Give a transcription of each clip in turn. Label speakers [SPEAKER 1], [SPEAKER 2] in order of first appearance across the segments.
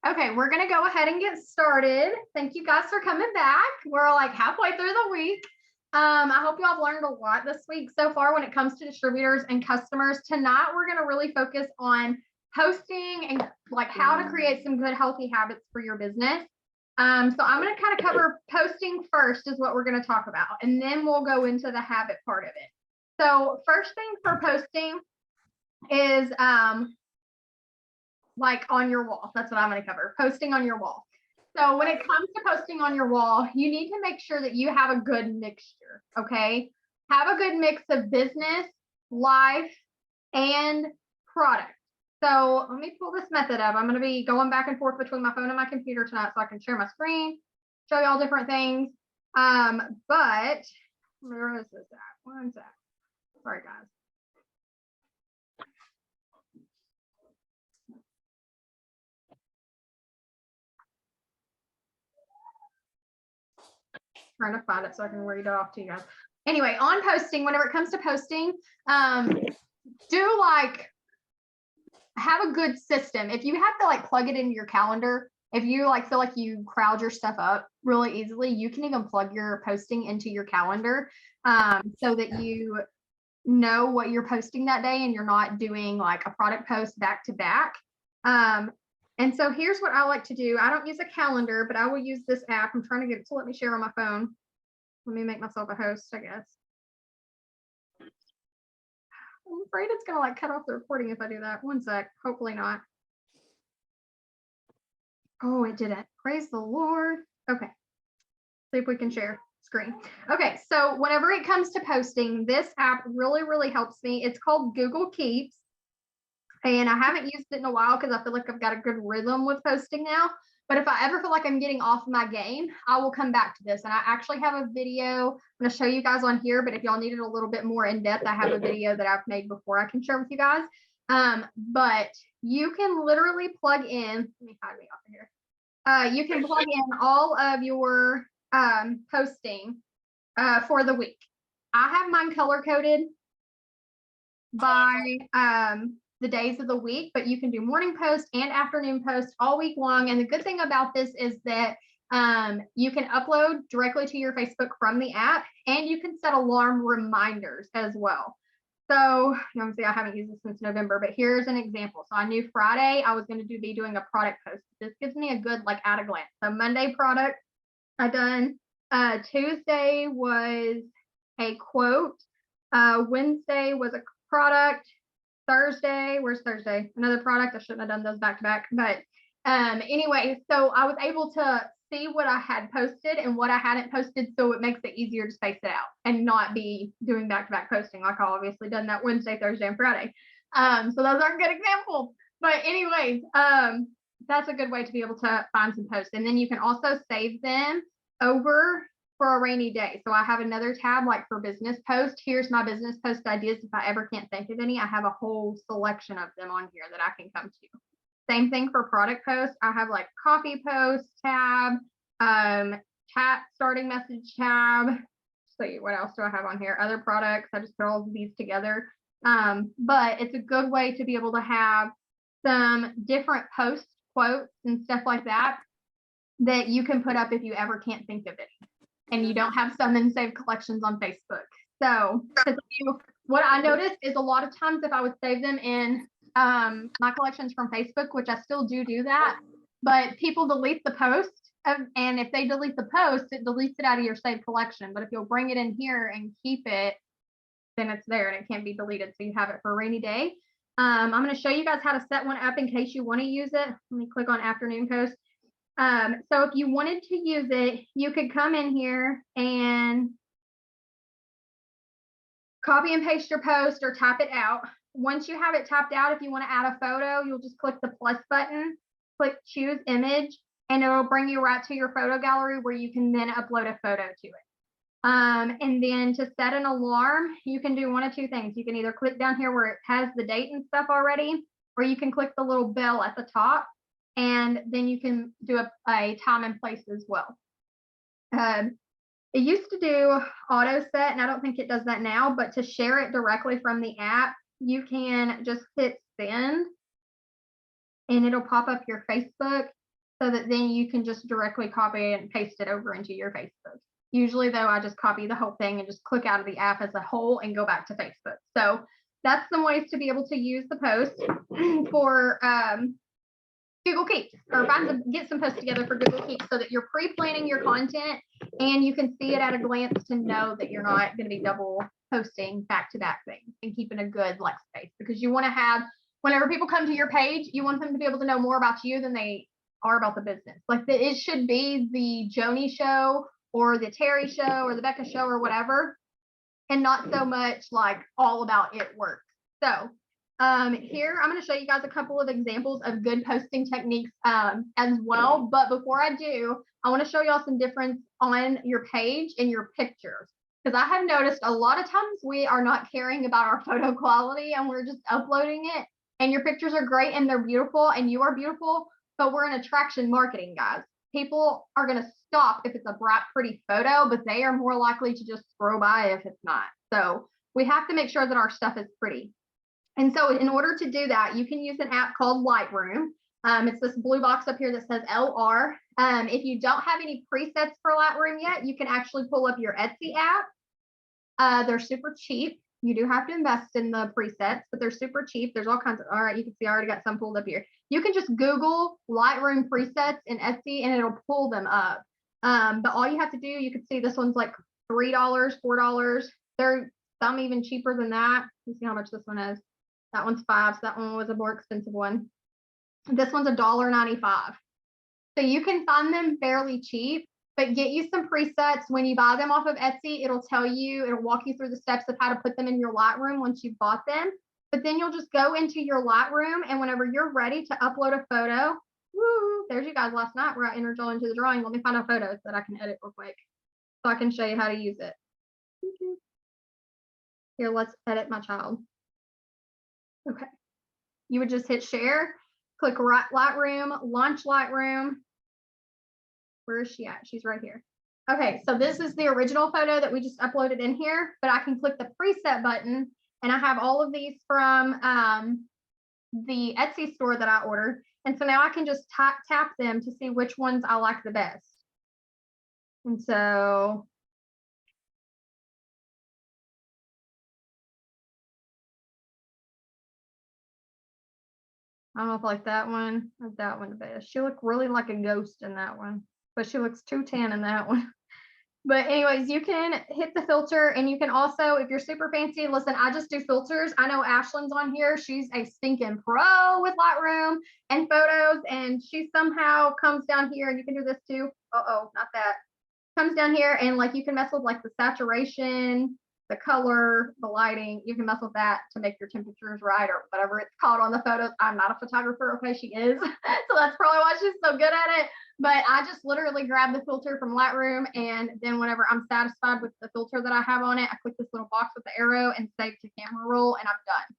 [SPEAKER 1] Okay, we're gonna go ahead and get started. Thank you guys for coming back. We're like halfway through the week. I hope you all have learned a lot this week so far when it comes to distributors and customers. Tonight, we're gonna really focus on posting and like how to create some good healthy habits for your business. So I'm gonna kind of cover posting first is what we're gonna talk about, and then we'll go into the habit part of it. So first thing for posting is like on your wall. That's what I'm going to cover. Posting on your wall. So when it comes to posting on your wall, you need to make sure that you have a good mixture. Okay. Have a good mix of business, life, and product. So let me pull this method up. I'm going to be going back and forth between my phone and my computer tonight so I can share my screen, show you all different things. But where is this at? One sec. Sorry, guys. Trying to find it so I can read it off to you guys. Anyway, on posting, whenever it comes to posting, do like have a good system. If you have to like plug it into your calendar, if you like feel like you crowd your stuff up really easily, you can even plug your posting into your calendar so that you know what you're posting that day and you're not doing like a product post back to back. And so here's what I like to do. I don't use a calendar, but I will use this app. I'm trying to get it to let me share on my phone. Let me make myself a host, I guess. I'm afraid it's going to like cut off the recording if I do that. One sec. Hopefully not. Oh, it didn't. Praise the Lord. Okay. See if we can share screen. Okay. So whenever it comes to posting, this app really helps me. It's called Google Keeps. And I haven't used it in a while because I feel like I've got a good rhythm with posting now. But if I ever feel like I'm getting off my game, I will come back to this. And I actually have a video I'm going to show you guys on here. But if y'all need it a little bit more in depth, I have a video that I've made before I can share with you guys. But you can literally plug in. Let me hide me off of here. You can plug in all of your posting for the week. I have mine color coded by the days of the week, but you can do morning post and afternoon post all week long. And the good thing about this is that you can upload directly to your Facebook from the app, and you can set alarm reminders as well. So obviously I haven't used this since November, but here's an example. So I knew Friday I was going to be doing a product post. This gives me a good like at a glance. So Monday product I done. Tuesday was a quote. Wednesday was a product. Thursday, where's Thursday? Another product. I shouldn't have done those back to back. But anyway, so I was able to see what I had posted and what I hadn't posted. So it makes it easier to space it out and not be doing back to back posting like I obviously done that Wednesday, Thursday, and Friday. So those aren't good examples. But anyways, that's a good way to be able to find some posts. And then you can also save them over for a rainy day. So I have another tab like for business post. Here's my business post ideas. If I ever can't think of any, I have a whole selection of them on here that I can come to. Same thing for product posts. I have like coffee post tab, chat starting message tab. Let's see, what else do I have on here? Other products. I just put all of these together. But it's a good way to be able to have some different post quotes and stuff like that that you can put up if you ever can't think of it. And you don't have some and save collections on Facebook. So what I noticed is a lot of times if I would save them in my collections from Facebook, which I still do that, but people delete the post. And if they delete the post, it deletes it out of your saved collection. But if you'll bring it in here and keep it, then it's there and it can't be deleted. So you have it for a rainy day. I'm going to show you guys how to set one up in case you want to use it. Let me click on afternoon post. So if you wanted to use it, you could come in here and copy and paste your post or type it out. Once you have it typed out, if you want to add a photo, you'll just click the plus button, click choose image, and it'll bring you right to your photo gallery where you can then upload a photo to it. And then to set an alarm, you can do one of two things. You can either click down here where it has the date and stuff already, or you can click the little bell at the top. And then you can do a time and place as well. It used to do auto set, and I don't think it does that now, but to share it directly from the app, you can just hit send, and it'll pop up your Facebook. so that then you can just directly copy and paste it over into your Facebook. Usually though, I just copy the whole thing and just click out of the app as a whole and go back to Facebook. So that's some ways to be able to use the post for Google Keeps, or get some posts together for Google Keeps so that you're pre-planning your content and you can see it at a glance to know that you're not going to be double posting back-to-back things, and keeping a good like space, because you want to have, whenever people come to your page, you want them to be able to know more about you than they are about the business. Like it should be the Joni show or the Terry show or the Becca show or whatever, and not so much like all about it work. So here I'm going to show you guys a couple of examples of good posting techniques as well. But before I do, I want to show y'all some difference on your page and your pictures, because I have noticed a lot of times we are not caring about our photo quality and we're just uploading it, and your pictures are great and they're beautiful and you are beautiful, but we're in attraction marketing, guys. People are going to stop if it's a bright, pretty photo, but they are more likely to just scroll by if it's not. So we have to make sure that our stuff is pretty. And so in order to do that, you can use an app called Lightroom. It's this blue box up here that says LR. If you don't have any presets for Lightroom yet, you can actually pull up your Etsy app. They're super cheap. You do have to invest in the presets, but they're super cheap. There's all kinds of, all right, you can see I already got some pulled up here. You can just Google Lightroom presets in Etsy and it'll pull them up. But all you have to do, you can see this one's like $3, $4. They're some even cheaper than that. You see how much this one is. That one's $5, so that one was a more expensive one. This one's $1.95. So you can find them fairly cheap, but get you some presets. When you buy them off of Etsy, it'll walk you through the steps of how to put them in your Lightroom once you've bought them. But then you'll just go into your Lightroom, and whenever you're ready to upload a photo, woo, there's you guys last night where I entered y'all into the drawing. Let me find a photo that I can edit real quick so I can show you how to use it. Here, let's edit my child. Okay. You would just hit share, click Lightroom, launch Lightroom. Where is she at? She's right here. Okay, so this is the original photo that we just uploaded in here, but I can click the preset button, and I have all of these from the Etsy store that I ordered. And so now I can just tap them to see which ones I like the best. And so I don't know if I like that one or that one the best. She looked really like a ghost in that one, but she looks too tan in that one. But anyways, you can hit the filter, and you can also, if you're super fancy, listen, I just do filters. I know Ashlyn's on here. She's a stinking pro with Lightroom and photos, and she somehow comes down here, and you can do this too. Uh-oh, not that. Comes down here, and like you can mess with like the saturation, the color, the lighting. You can mess with that to make your temperatures right, or whatever it's called on the photos. I'm not a photographer, okay? She is. So that's probably why she's so good at it. But I just literally grab the filter from Lightroom, and then whenever I'm satisfied with the filter that I have on it, I click this little box with the arrow and save to camera roll, and I'm done.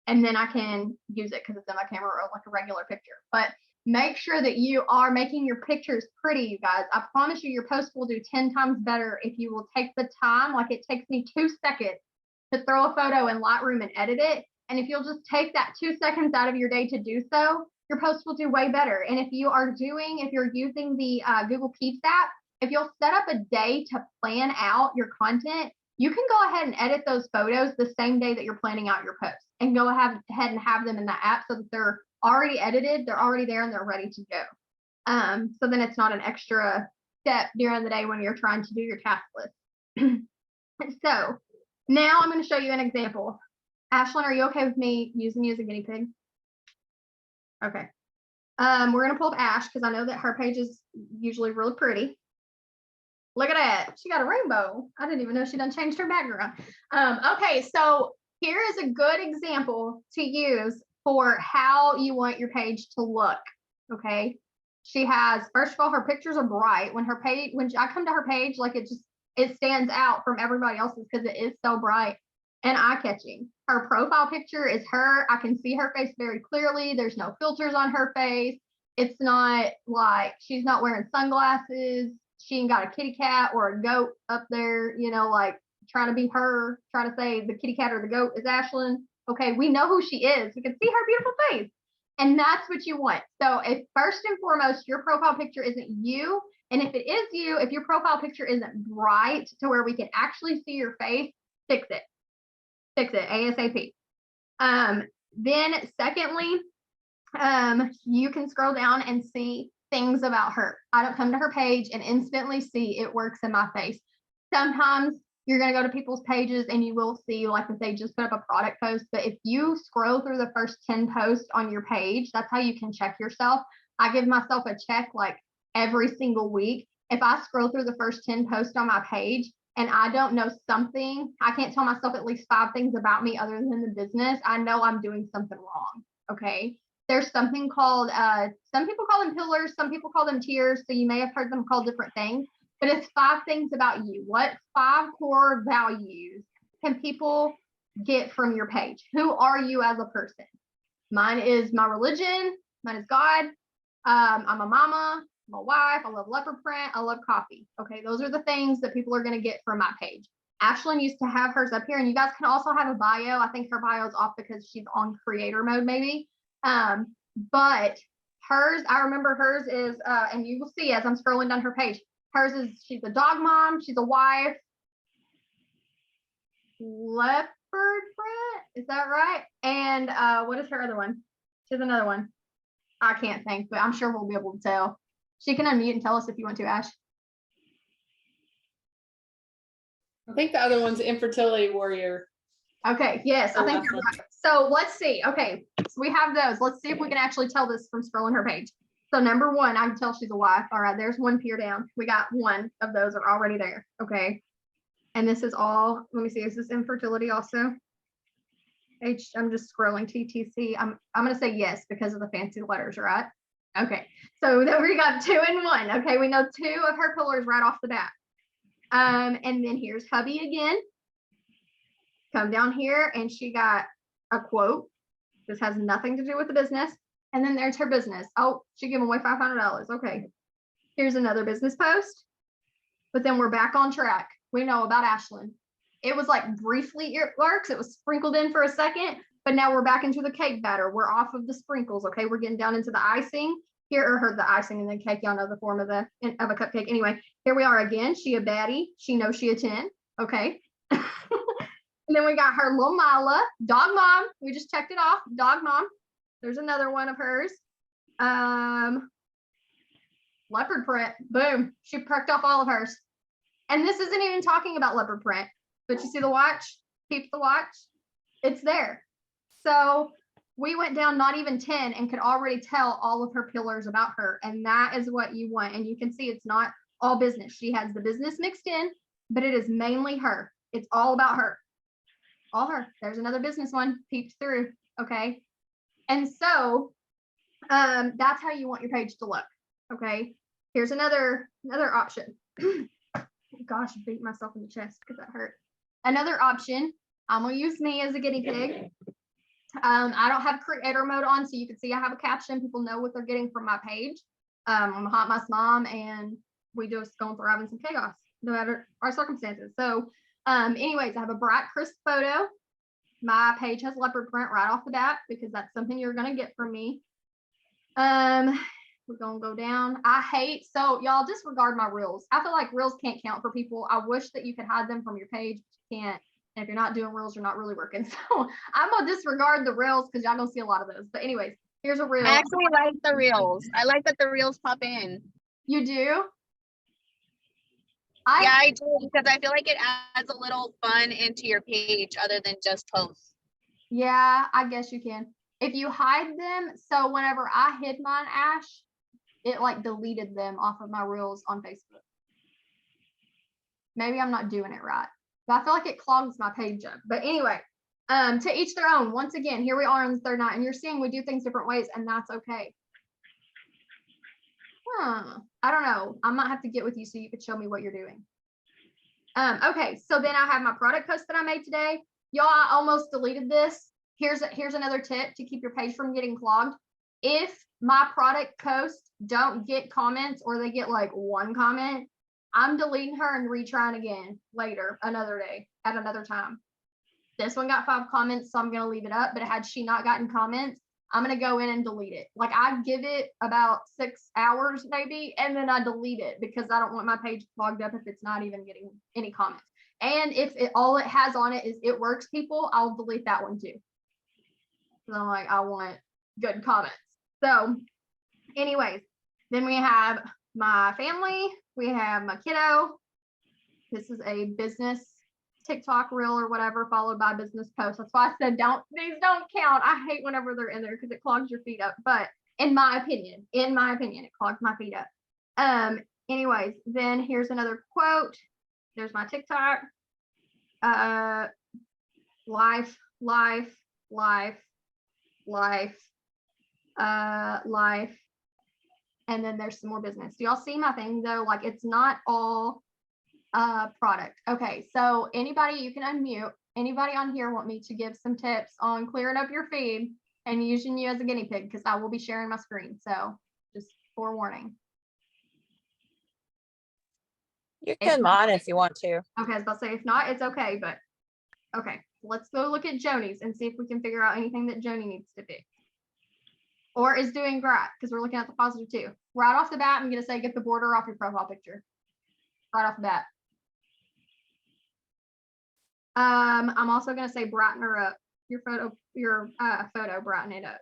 [SPEAKER 1] And then I can use it because it's in my camera roll like a regular picture. But make sure that you are making your pictures pretty, you guys. I promise you, your post will do 10 times better if you will take the time. Like it takes me 2 seconds to throw a photo in Lightroom and edit it. And if you'll just take that 2 seconds out of your day to do so, your post will do way better. And if you're using the Google Keeps app, if you'll set up a day to plan out your content, you can go ahead and edit those photos the same day that you're planning out your post, and go ahead and have them in the app so that they're already edited, they're already there, and they're ready to go. So then it's not an extra step during the day when you're trying to do your task list. So now I'm going to show you an example. Ashlyn, are you okay with me using you as a guinea pig? Okay. We're going to pull up Ash because I know that her page is usually really pretty. Look at that. She got a rainbow. I didn't even know she done changed her background. Okay, so here is a good example to use for how you want your page to look. Okay. She has, first of all, her pictures are bright. When I come to her page, like it stands out from everybody else's because it is so bright and eye-catching. Her profile picture is her. I can see her face very clearly. There's no filters on her face. It's not like she's not wearing sunglasses. She ain't got a kitty cat or a goat up there, like trying to be her, trying to say the kitty cat or the goat is Ashlyn. Okay, we know who she is. We can see her beautiful face. And that's what you want. So if first and foremost, your profile picture isn't you, and if it is you, if your profile picture isn't bright to where we can actually see your face, fix it. Fix it ASAP. Then secondly, you can scroll down and see things about her. I don't come to her page and instantly see it works in my face. Sometimes you're going to go to people's pages and you will see like if they just put up a product post, but if you scroll through the first 10 posts on your page, that's how you can check yourself. I give myself a check like every single week. If I scroll through the first 10 posts on my page and I don't know something, I can't tell myself at least 5 things about me other than the business, I know I'm doing something wrong. Okay. There's something called, some people call them pillars, some people call them tiers. So you may have heard them called different things, but it's 5 things about you. What 5 core values can people get from your page? Who are you as a person? Mine is my religion. Mine is God. I'm a mama. I'm a wife. I love leopard print. I love coffee. Okay. Those are the things that people are going to get from my page. Ashlyn used to have hers up here, and you guys can also have a bio. I think her bio is off because she's on creator mode maybe. But hers, I remember hers is, and you will see as I'm scrolling down her page, hers is, she's a dog mom, she's a wife, leopard print, is that right? And what is her other one? She has another one. I can't think, but I'm sure we'll be able to tell. She can unmute and tell us if you want to, Ash.
[SPEAKER 2] I think the other one's Infertility Warrior.
[SPEAKER 1] Okay, yes, I think you're right. So let's see. Okay, so we have those. Let's see if we can actually tell this from scrolling her page. So number 1, I can tell she's a wife. All right, there's 1 peer down. We got 1 of those are already there. Okay. And this is all, let me see, is this infertility also? I'm just scrolling TTC. I'm going to say yes because of the fancy letters, right? Okay. So then we got 2 and 1. Okay, we know 2 of her pillars right off the bat. And then here's hubby again. Come down here and she got a quote. This has nothing to do with the business. And then there's her business. Oh, she gave away $500. Okay. Here's another business post. But then we're back on track. We know about Ashlyn. It was like briefly it works. It was sprinkled in for a second, but now we're back into the cake batter. We're off of the sprinkles. Okay. We're getting down into the icing. Here or the icing and then cake. Y'all know the form of a cupcake. Anyway, here we are again. She a baddie. She knows she a 10. Okay. And then we got her little Mila, dog mom. We just checked it off. Dog mom. There's another one of hers. Leopard print. Boom. She perked off all of hers. And this isn't even talking about leopard print. But you see the watch? Peep the watch. It's there. So we went down not even 10 and could already tell all of her pillars about her. And that is what you want. And you can see it's not all business. She has the business mixed in, but it is mainly her. It's all about her. All her. There's another business one peeped through. Okay. And so that's how you want your page to look. Okay. Here's another option. Gosh, I beat myself in the chest because that hurt. Another option. I'm gonna use me as a guinea pig. I don't have creator mode on, so you can see I have a caption. People know what they're getting from my page. I'm a hot mess mom, and we just go and thrive in some chaos, no matter our circumstances. So anyways, I have a bright, crisp photo. My page has leopard print right off the bat because that's something you're going to get from me. We're going to go down. So y'all disregard my reels. I feel like reels can't count for people. I wish that you could hide them from your page, but you can't. And if you're not doing reels, you're not really working. So I'm going to disregard the reels because y'all don't see a lot of those. But anyways, here's a reel.
[SPEAKER 3] I actually like the reels. I like that the reels pop in.
[SPEAKER 1] You do?
[SPEAKER 3] Yeah, I do, because I feel like it adds a little fun into your page other than just posts.
[SPEAKER 1] Yeah, I guess you can. If you hide them, so whenever I hid mine, Ash, it like deleted them off of my reels on Facebook. Maybe I'm not doing it right, but I feel like it clogs my page up. But anyway, to each their own. Once again, here we are on the 3rd night, and you're seeing we do things different ways, and that's okay. I don't know. I might have to get with you so you could show me what you're doing. Okay, so then I have my product post that I made today. Y'all, I almost deleted this. Here's another tip to keep your page from getting clogged. If my product posts don't get comments or they get like 1 comment, I'm deleting her and retrying again later, another day, at another time. This one got 5 comments, so I'm going to leave it up. But had she not gotten comments, I'm going to go in and delete it. Like I give it about 6 hours maybe, and then I delete it because I don't want my page clogged up if it's not even getting any comments. And if all it has on it is it works people, I'll delete that one too. So I'm like, I want good comments. So anyways, then we have my family, we have my kiddo. This is a business TikTok reel or whatever, followed by business post. That's why I said these don't count. I hate whenever they're in there because it clogs your feet up. But in my opinion, it clogs my feet up. Anyways, then here's another quote. There's my TikTok. Life, life, life, life, life. And then there's some more business. Do y'all see my thing though? Like it's not all product. Okay, so anybody, you can unmute. Anybody on here want me to give some tips on clearing up your feed and using you as a guinea pig? Because I will be sharing my screen. So just forewarning.
[SPEAKER 4] You can mod if you want to.
[SPEAKER 1] Okay, I was about to say, if not, it's okay, but okay, let's go look at Joni's and see if we can figure out anything that Joni needs to fix. Or is doing great, because we're looking at the positive too. Right off the bat, I'm gonna say get the border off your profile picture. Right off the bat. I'm also gonna say brighten her up. Your photo, brighten it up.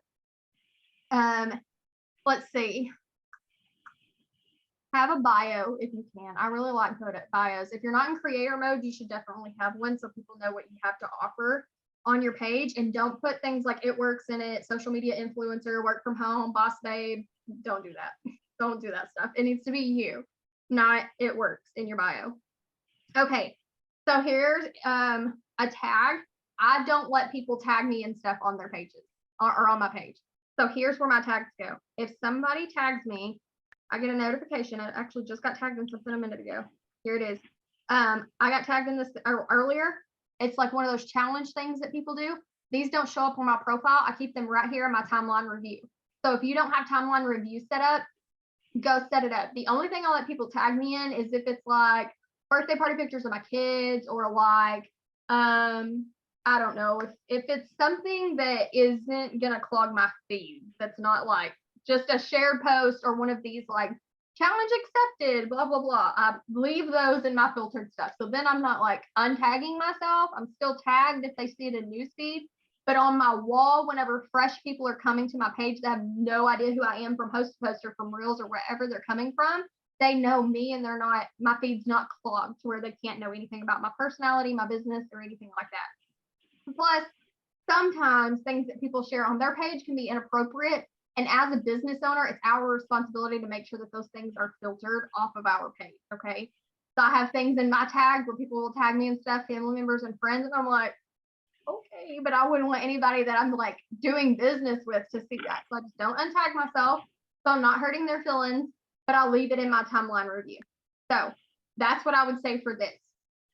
[SPEAKER 1] Let's see. Have a bio if you can. I really like bios. If you're not in creator mode, you should definitely have one so people know what you have to offer on your page. And don't put things like it works in it, social media influencer, work from home, boss babe. Don't do that. Don't do that stuff. It needs to be you, not it works in your bio. Okay, so here's a tag. I don't let people tag me and stuff on their pages or on my page. So here's where my tags go. If somebody tags me, I get a notification. I actually just got tagged in something a minute ago. Here it is. I got tagged in this earlier. It's like one of those challenge things that people do. These don't show up on my profile. I keep them right here in my timeline review. So if you don't have timeline review set up, go set it up. The only thing I'll let people tag me in is if it's like birthday party pictures of my kids or like, I don't know, if it's something that isn't gonna clog my feed, that's not like just a shared post or one of these like challenge accepted, blah, blah, blah. I leave those in my filtered stuff. So then I'm not like untagging myself. I'm still tagged if they see it in newsfeed. But on my wall, whenever fresh people are coming to my page that have no idea who I am from host to post or from reels or wherever they're coming from, they know me and they're not, my feed's not clogged to where they can't know anything about my personality, my business, or anything like that. Plus, sometimes things that people share on their page can be inappropriate. And as a business owner, it's our responsibility to make sure that those things are filtered off of our page, okay? So I have things in my tags where people will tag me and stuff, family members and friends, and I'm like, okay, but I wouldn't want anybody that I'm like doing business with to see that. So I just don't untag myself, so I'm not hurting their feelings, but I'll leave it in my timeline review. So that's what I would say for this.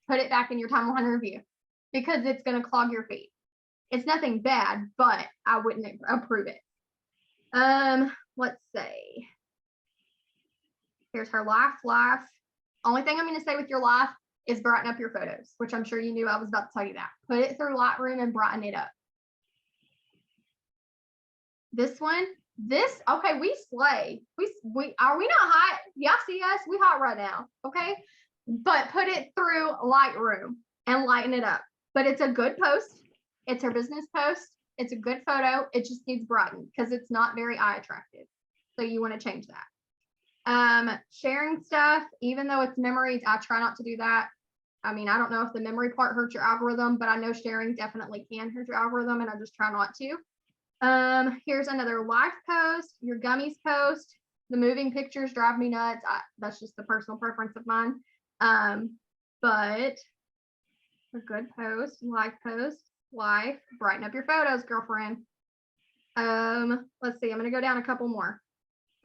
[SPEAKER 1] Put it back in your timeline review because it's going to clog your feed. It's nothing bad, but I wouldn't approve it. Let's say, here's her life. Only thing I'm going to say with your life is brighten up your photos, which I'm sure you knew I was about to tell you that. Put it through Lightroom and brighten it up. This one, okay, we slay. Are we not hot? Y'all see us? We hot right now, okay? But put it through Lightroom and lighten it up. But it's a good post. It's her business post. It's a good photo. It just needs brightened because it's not very eye attractive. So you want to change that. Sharing stuff, even though it's memories, I try not to do that. I mean, I don't know if the memory part hurts your algorithm, but I know sharing definitely can hurt your algorithm, and I just try not to. Here's another life post, your gummies post. The moving pictures drive me nuts. That's just the personal preference of mine. But a good post, life post. Life, brighten up your photos, girlfriend. Let's see, I'm gonna go down a couple more.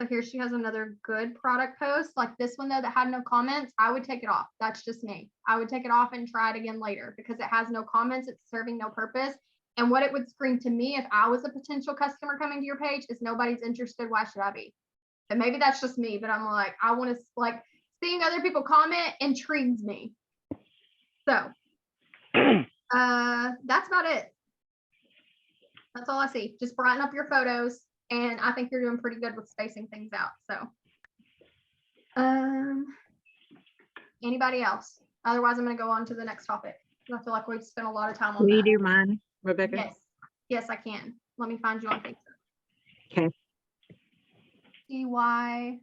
[SPEAKER 1] So here she has another good product post, like this one though that had no comments. I would take it off. That's just me. I would take it off and try it again later because it has no comments. It's serving no purpose. And what it would scream to me if I was a potential customer coming to your page is nobody's interested. Why should I be? And maybe that's just me, but I'm like, I want to like seeing other people comment intrigues me. So that's about it. That's all I see. Just brighten up your photos. And I think you're doing pretty good with spacing things out. So, anybody else? Otherwise, I'm going to go on to the next topic. I feel like we've spent a lot of time on
[SPEAKER 5] Can you
[SPEAKER 1] that.
[SPEAKER 5] do mine, Rebecca?
[SPEAKER 1] Yes. Yes, I can. Let me find you on Facebook.
[SPEAKER 5] Okay.
[SPEAKER 1] DY.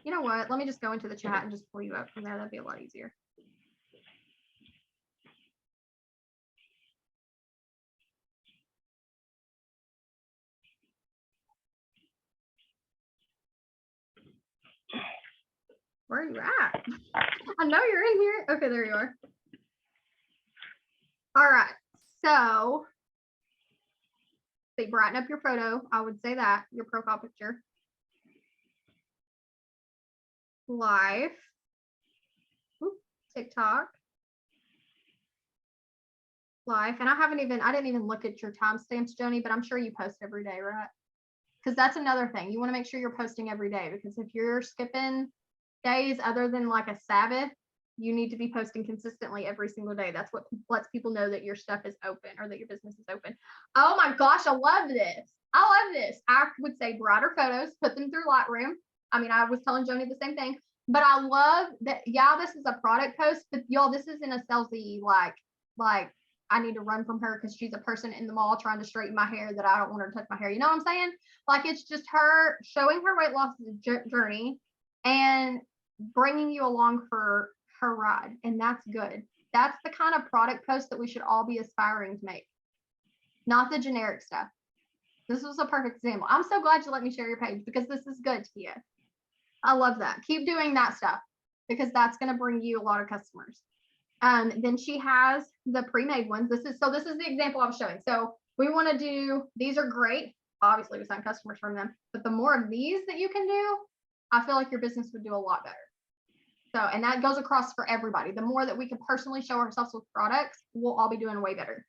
[SPEAKER 1] You know what? Let me just go into the chat and just pull you up from there. That'd be a lot easier. Where are you at? I know you're in here. Okay, there you are. All right. So, say brighten up your photo. I would say that, your profile picture. Live. Oop, TikTok. Live. And I didn't even look at your timestamps, Joni, but I'm sure you post every day, right? Because that's another thing. You want to make sure you're posting every day, because if you're skipping days other than like a Sabbath, you need to be posting consistently every single day. That's what lets people know that your stuff is open or that your business is open. Oh my gosh, I love this. I would say brighter photos, put them through Lightroom. I mean, I was telling Joni the same thing, but I love that. Yeah, this is a product post, but y'all, this isn't a salesy, like I need to run from her because she's a person in the mall trying to straighten my hair that I don't want her to touch my hair. You know what I'm saying? Like, it's just her showing her weight loss journey and bringing you along for her ride. And that's good. That's the kind of product post that we should all be aspiring to make, not the generic stuff. This was a perfect example. I'm so glad you let me share your page, because this is good to you. I love that. Keep doing that stuff, because that's going to bring you a lot of customers. Then she has the pre-made ones. This is the example I was showing. So we want to do, these are great. Obviously we sign customers from them, but the more of these that you can do, I feel like your business would do a lot better. So, and that goes across for everybody. The more that we can personally show ourselves with products, we'll all be doing way better.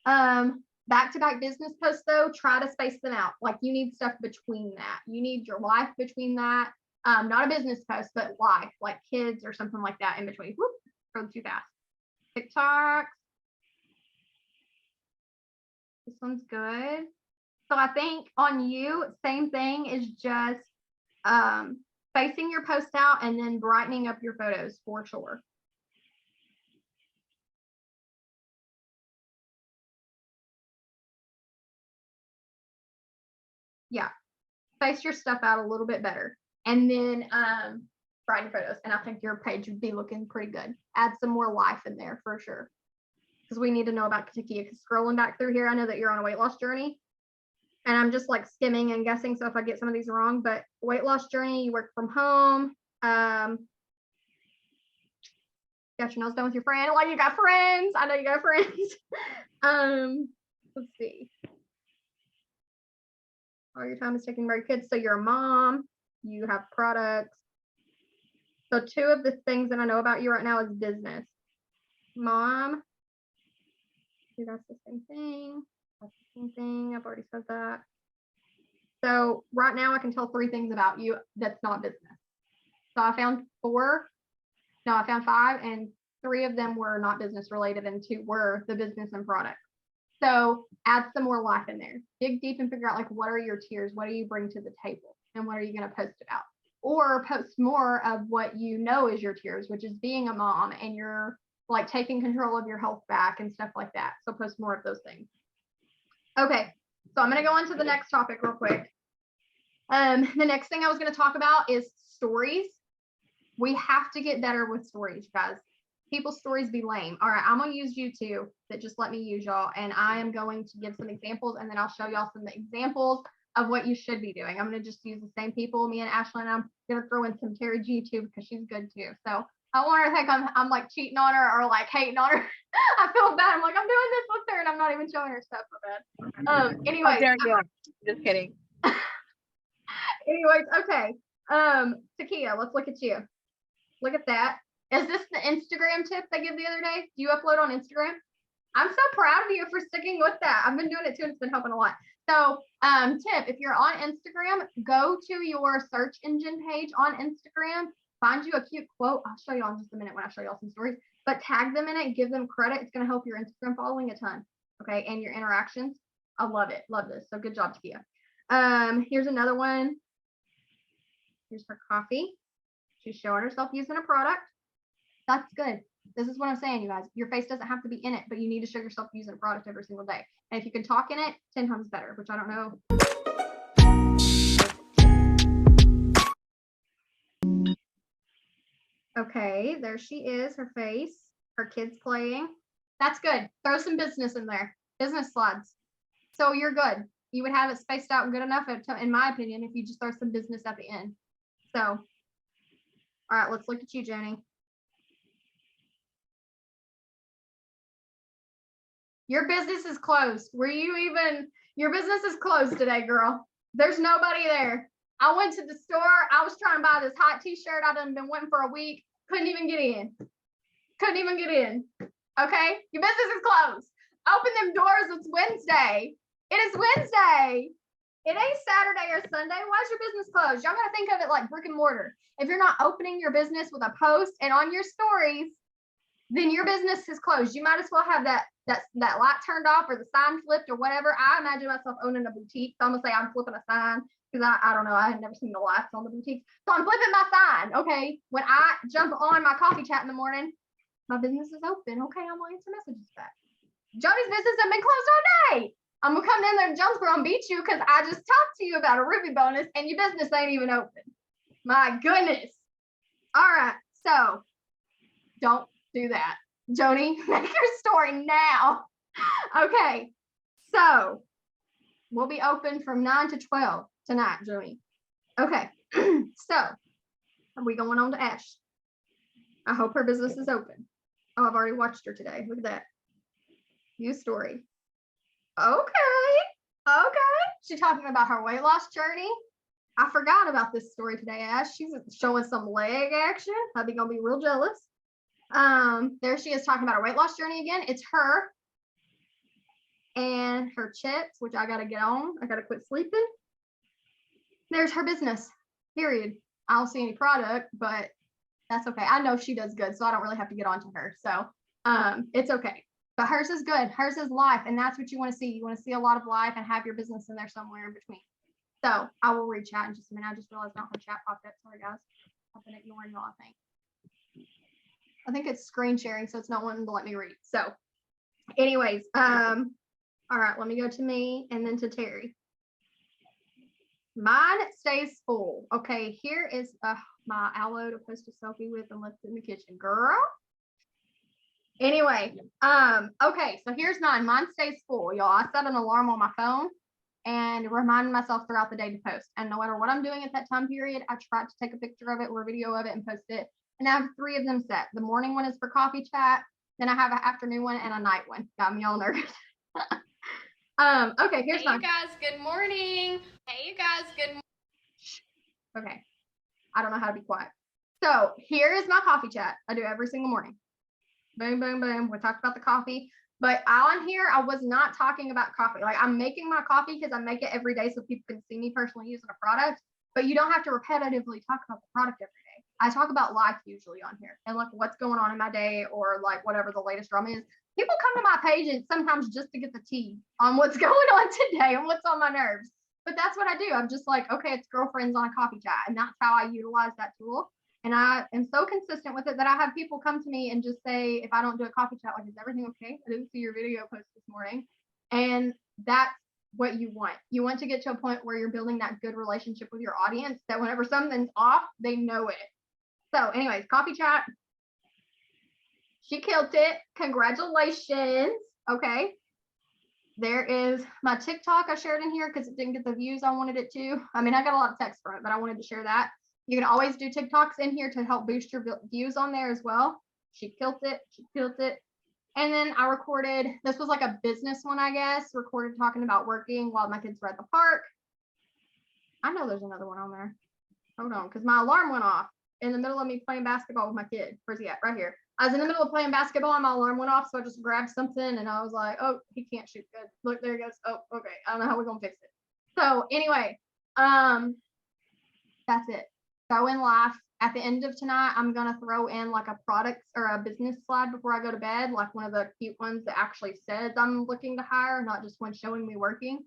[SPEAKER 1] Back-to-back business posts though, try to space them out. Like, you need stuff between that. You need your life between that. Not a business post, but life, like kids or something like that in between. Whoop, scrolled too fast. TikTok. This one's good. So I think on you, same thing is just spacing your post out and then brightening up your photos for sure. Yeah, space your stuff out a little bit better, and then brighten photos. And I think your page would be looking pretty good. Add some more life in there for sure, because we need to know about Takia. Because scrolling back through here, I know that you're on a weight loss journey, and I'm just like skimming and guessing. So if I get some of these wrong, but weight loss journey, you work from home. Got your nails done with your friend. Like, you got friends. I know you got friends. Let's see. All your time is taken by your kids. So you're a mom, you have products. So two of the things that I know about you right now is business. Mom. See, that's the same thing. That's the same thing. I've already said that. So right now I can tell 3 things about you that's not business. So I found 5, and 3 of them were not business related and 2 were the business and product. So add some more life in there. Dig deep and figure out, like, what are your tiers? What do you bring to the table? And what are you going to post about? Or post more of what you know is your tiers, which is being a mom and you're like taking control of your health back and stuff like that. So post more of those things. Okay, so I'm going to go on to the next topic real quick. The next thing I was going to talk about is stories. We have to get better with stories, guys. People's stories be lame. All right, I'm gonna use YouTube, that just let me use y'all, and I am going to give some examples, and then I'll show y'all some examples of what you should be doing. I'm gonna just use the same people, me and Ashlyn. I'm gonna throw in some Terry G too, because she's good too. So I want her to think I'm like cheating on her or like hating on her. I feel bad. I'm like, I'm doing this with her and I'm not even showing her stuff. My bad. Anyway.
[SPEAKER 3] How dare you? Just kidding.
[SPEAKER 1] Anyways, okay. Takia, let's look at you. Look at that. Is this the Instagram tip they give the other day? Do you upload on Instagram? I'm so proud of you for sticking with that. I've been doing it too, and it's been helping a lot. So tip, if you're on Instagram, go to your search engine page on Instagram, find you a cute quote. I'll show you in just a minute when I show y'all some stories, but tag them in it, give them credit. It's going to help your Instagram following a ton. Okay. And your interactions. I love it. Love this. So good job, Takia. Here's another one. Here's her coffee. She's showing herself using a product. That's good. This is what I'm saying, you guys. Your face doesn't have to be in it, but you need to show yourself using a product every single day. And if you can talk in it, 10 times better, which I don't know. Okay, there she is, her face, her kids playing. That's good. Throw some business in there, business slides. So you're good. You would have it spaced out good enough, in my opinion, if you just throw some business at the end. So, all right, let's look at you, Jenny. Your business is closed. Your business is closed today, girl. There's nobody there. I went to the store. I was trying to buy this hot t-shirt. I done been waiting for a week. Couldn't even get in. Okay? Your business is closed. Open them doors. It's Wednesday. It is Wednesday. It ain't Saturday or Sunday. Why is your business closed? Y'all gotta think of it like brick and mortar. If you're not opening your business with a post and on your stories, then your business is closed. You might as well have that light turned off or the sign flipped or whatever. I imagine myself owning a boutique. So I'm gonna say I'm flipping a sign because I don't know. I had never seen the lights on the boutique. So I'm flipping my sign. Okay. When I jump on my coffee chat in the morning, my business is open. Okay, I'm gonna answer messages back. Jody's business has been closed all day. I'm gonna come in there and Jonesboro and beat you because I just talked to you about a Ruby bonus and your business ain't even open. My goodness. All right, so don't do that. Jody, make your story now. Okay, so we'll be open from 9 to 12 tonight, Jody. Okay, so are we going on to Ash? I hope her business is open. Oh, I've already watched her today. Look at that. New story. Okay. She's talking about her weight loss journey. I forgot about this story today, Ash. She's showing some leg action. I'd be gonna be real jealous. There she is talking about her weight loss journey again. It's her and her chips, which I gotta get on. I gotta quit sleeping. There's her business, period. I don't see any product, but that's okay. I know she does good, so I don't really have to get on to her. So it's okay. But hers is good. Hers is life, and that's what you want to see. You want to see a lot of life and have your business in there somewhere in between. So I will read chat in just a minute. I just realized not her chat popped up. Sorry, guys. I've been ignoring y'all, I think it's screen sharing, so it's not wanting to let me read. So anyways, all right, let me go to me and then to Terry. Mine stays full. Okay, here is my aloe to post a selfie with and left in the kitchen. Girl. Anyway, okay, so here's mine. Mine stays full, y'all. I set an alarm on my phone and remind myself throughout the day to post. And no matter what I'm doing at that time period, I try to take a picture of it or a video of it and post it. And I have 3 of them set. The morning one is for coffee chat. Then I have an afternoon one and a night one. Got me all nervous. Okay, here's
[SPEAKER 6] Hey,
[SPEAKER 1] mine.
[SPEAKER 6] you guys, good morning. Hey, you guys, good morning.
[SPEAKER 1] Okay, I don't know how to be quiet. So here is my coffee chat. I do every single morning. Boom, boom, boom. We talked about the coffee, but on here, I was not talking about coffee. Like I'm making my coffee because I make it every day so people can see me personally using a product, but you don't have to repetitively talk about the product every day. I talk about life usually on here and like what's going on in my day or like whatever the latest drama is. People come to my page and sometimes just to get the tea on what's going on today and what's on my nerves. But that's what I do. I'm just like, okay, it's girlfriends on a coffee chat. And that's how I utilize that tool. And I am so consistent with it that I have people come to me and just say, if I don't do a coffee chat, like, is everything okay? I didn't see your video post this morning. And that's what you want. You want to get to a point where you're building that good relationship with your audience that whenever something's off, they know it. So anyways, coffee chat. She killed it. Congratulations. Okay. There is my TikTok I shared in here because it didn't get the views I wanted it to. I mean, I got a lot of text from it, but I wanted to share that. You can always do TikToks in here to help boost your views on there as well. She killed it. She killed it. And then I recorded, this was like a business one, I guess, recorded talking about working while my kids were at the park. I know there's another one on there. Hold on, because my alarm went off in the middle of me playing basketball with my kid. Where's he at? Right here. I was in the middle of playing basketball and my alarm went off, so I just grabbed something and I was like, oh, he can't shoot good. Look, there he goes. Oh, okay. I don't know how we're gonna fix it. So anyway, that's it. go in live. At the end of tonight, I'm gonna throw in like a product or a business slide before I go to bed, like one of the cute ones that actually says I'm looking to hire, not just one showing me working.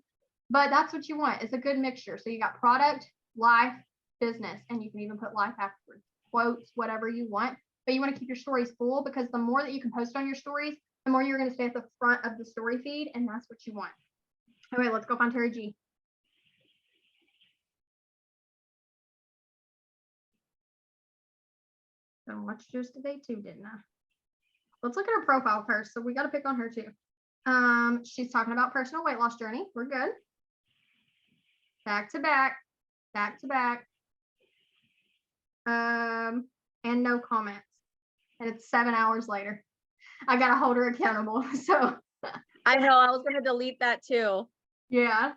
[SPEAKER 1] But that's what you want. It's a good mixture. So you got product, life, business, and you can even put life afterwards, quotes, whatever you want. But you want to keep your stories full, because the more that you can post on your stories, the more you're going to stay at the front of the story feed, and that's what you want. Okay, let's go find Terry G. So I watched yours today too, didn't I? Let's look at her profile first. So we got to pick on her too. She's talking about personal weight loss journey. We're good. Back to back, back to back. And no comments. And it's 7 hours later. I gotta hold her accountable. So
[SPEAKER 7] I know, I was gonna delete that too.
[SPEAKER 1] yeah.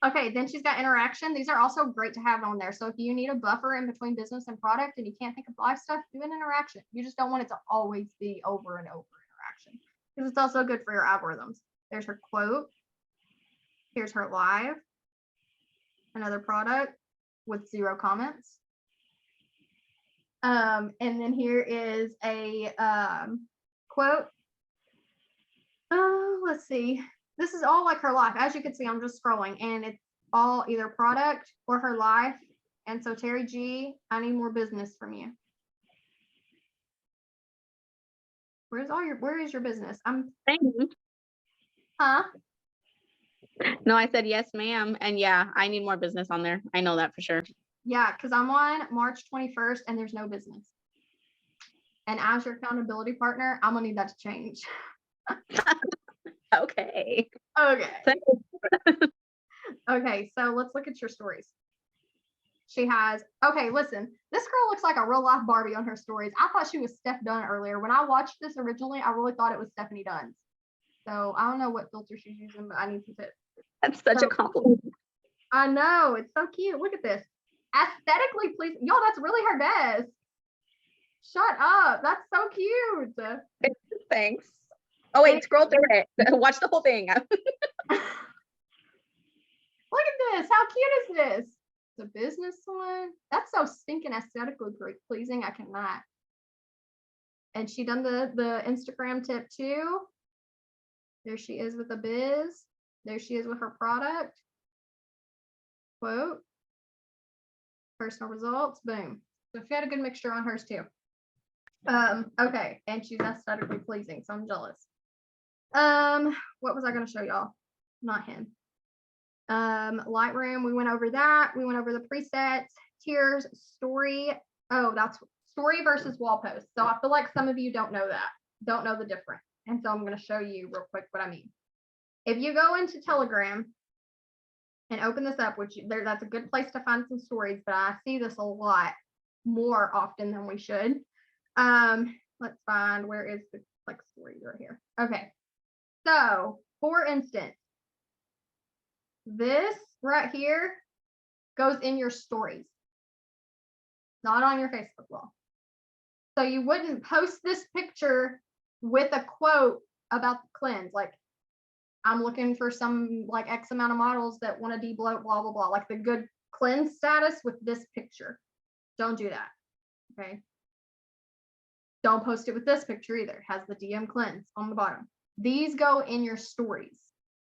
[SPEAKER 1] Okay, then she's got interaction. These are also great to have on there. So if you need a buffer in between business and product and you can't think of live stuff, do an interaction. You just don't want it to always be over and over interaction, because it's also good for your algorithms. There's her quote. Here's her live. Another product with 0 comments. And then here is a quote. Oh, let's see. This is all like her life. As you can see, I'm just scrolling, and it's all either product or her life. And so Terry G, I need more business from you. Where is your business? Huh?
[SPEAKER 7] No, I said yes, ma'am. And yeah, I need more business on there. I know that for sure.
[SPEAKER 1] Yeah, because I'm on March 21st and there's no business. And as your accountability partner, I'm gonna need that to change.
[SPEAKER 7] Okay.
[SPEAKER 1] Okay. Okay, so let's look at your stories. She has, okay, listen, this girl looks like a real life Barbie on her stories. I thought she was Steph Dunn earlier. When I watched this originally, I really thought it was Stephanie Dunn. So I don't know what filter she's using, but I need some tips.
[SPEAKER 7] That's such a compliment.
[SPEAKER 1] I know, it's so cute. Look at this. Aesthetically pleasing. Yo, that's really her best. Shut up. That's so cute.
[SPEAKER 7] Thanks. Oh wait, scroll through it. Watch the whole thing.
[SPEAKER 1] Look at this. How cute is this? The business one. That's so stinking aesthetically pleasing. I cannot. And she done the Instagram tip too. There she is with the biz. There she is with her product. Quote. Personal results. Boom. So she had a good mixture on hers too. Okay, and she's aesthetically pleasing, so I'm jealous. What was I going to show y'all? Not him. Lightroom, we went over that. We went over the presets, tiers, story. Oh, that's story versus wall post. So I feel like some of you don't know that, don't know the difference. And so I'm going to show you real quick what I mean. If you go into Telegram and open this up, which that's a good place to find some stories, but I see this a lot more often than we should. Let's find, where is the like story right here? Okay. So for instance, this right here goes in your stories, not on your Facebook wall. So you wouldn't post this picture with a quote about the cleanse, like I'm looking for some like X amount of models that want to debloat, blah, blah, blah, like the good cleanse status with this picture. Don't do that. Okay. Don't post it with this picture either. It has the DM cleanse on the bottom. These go in your stories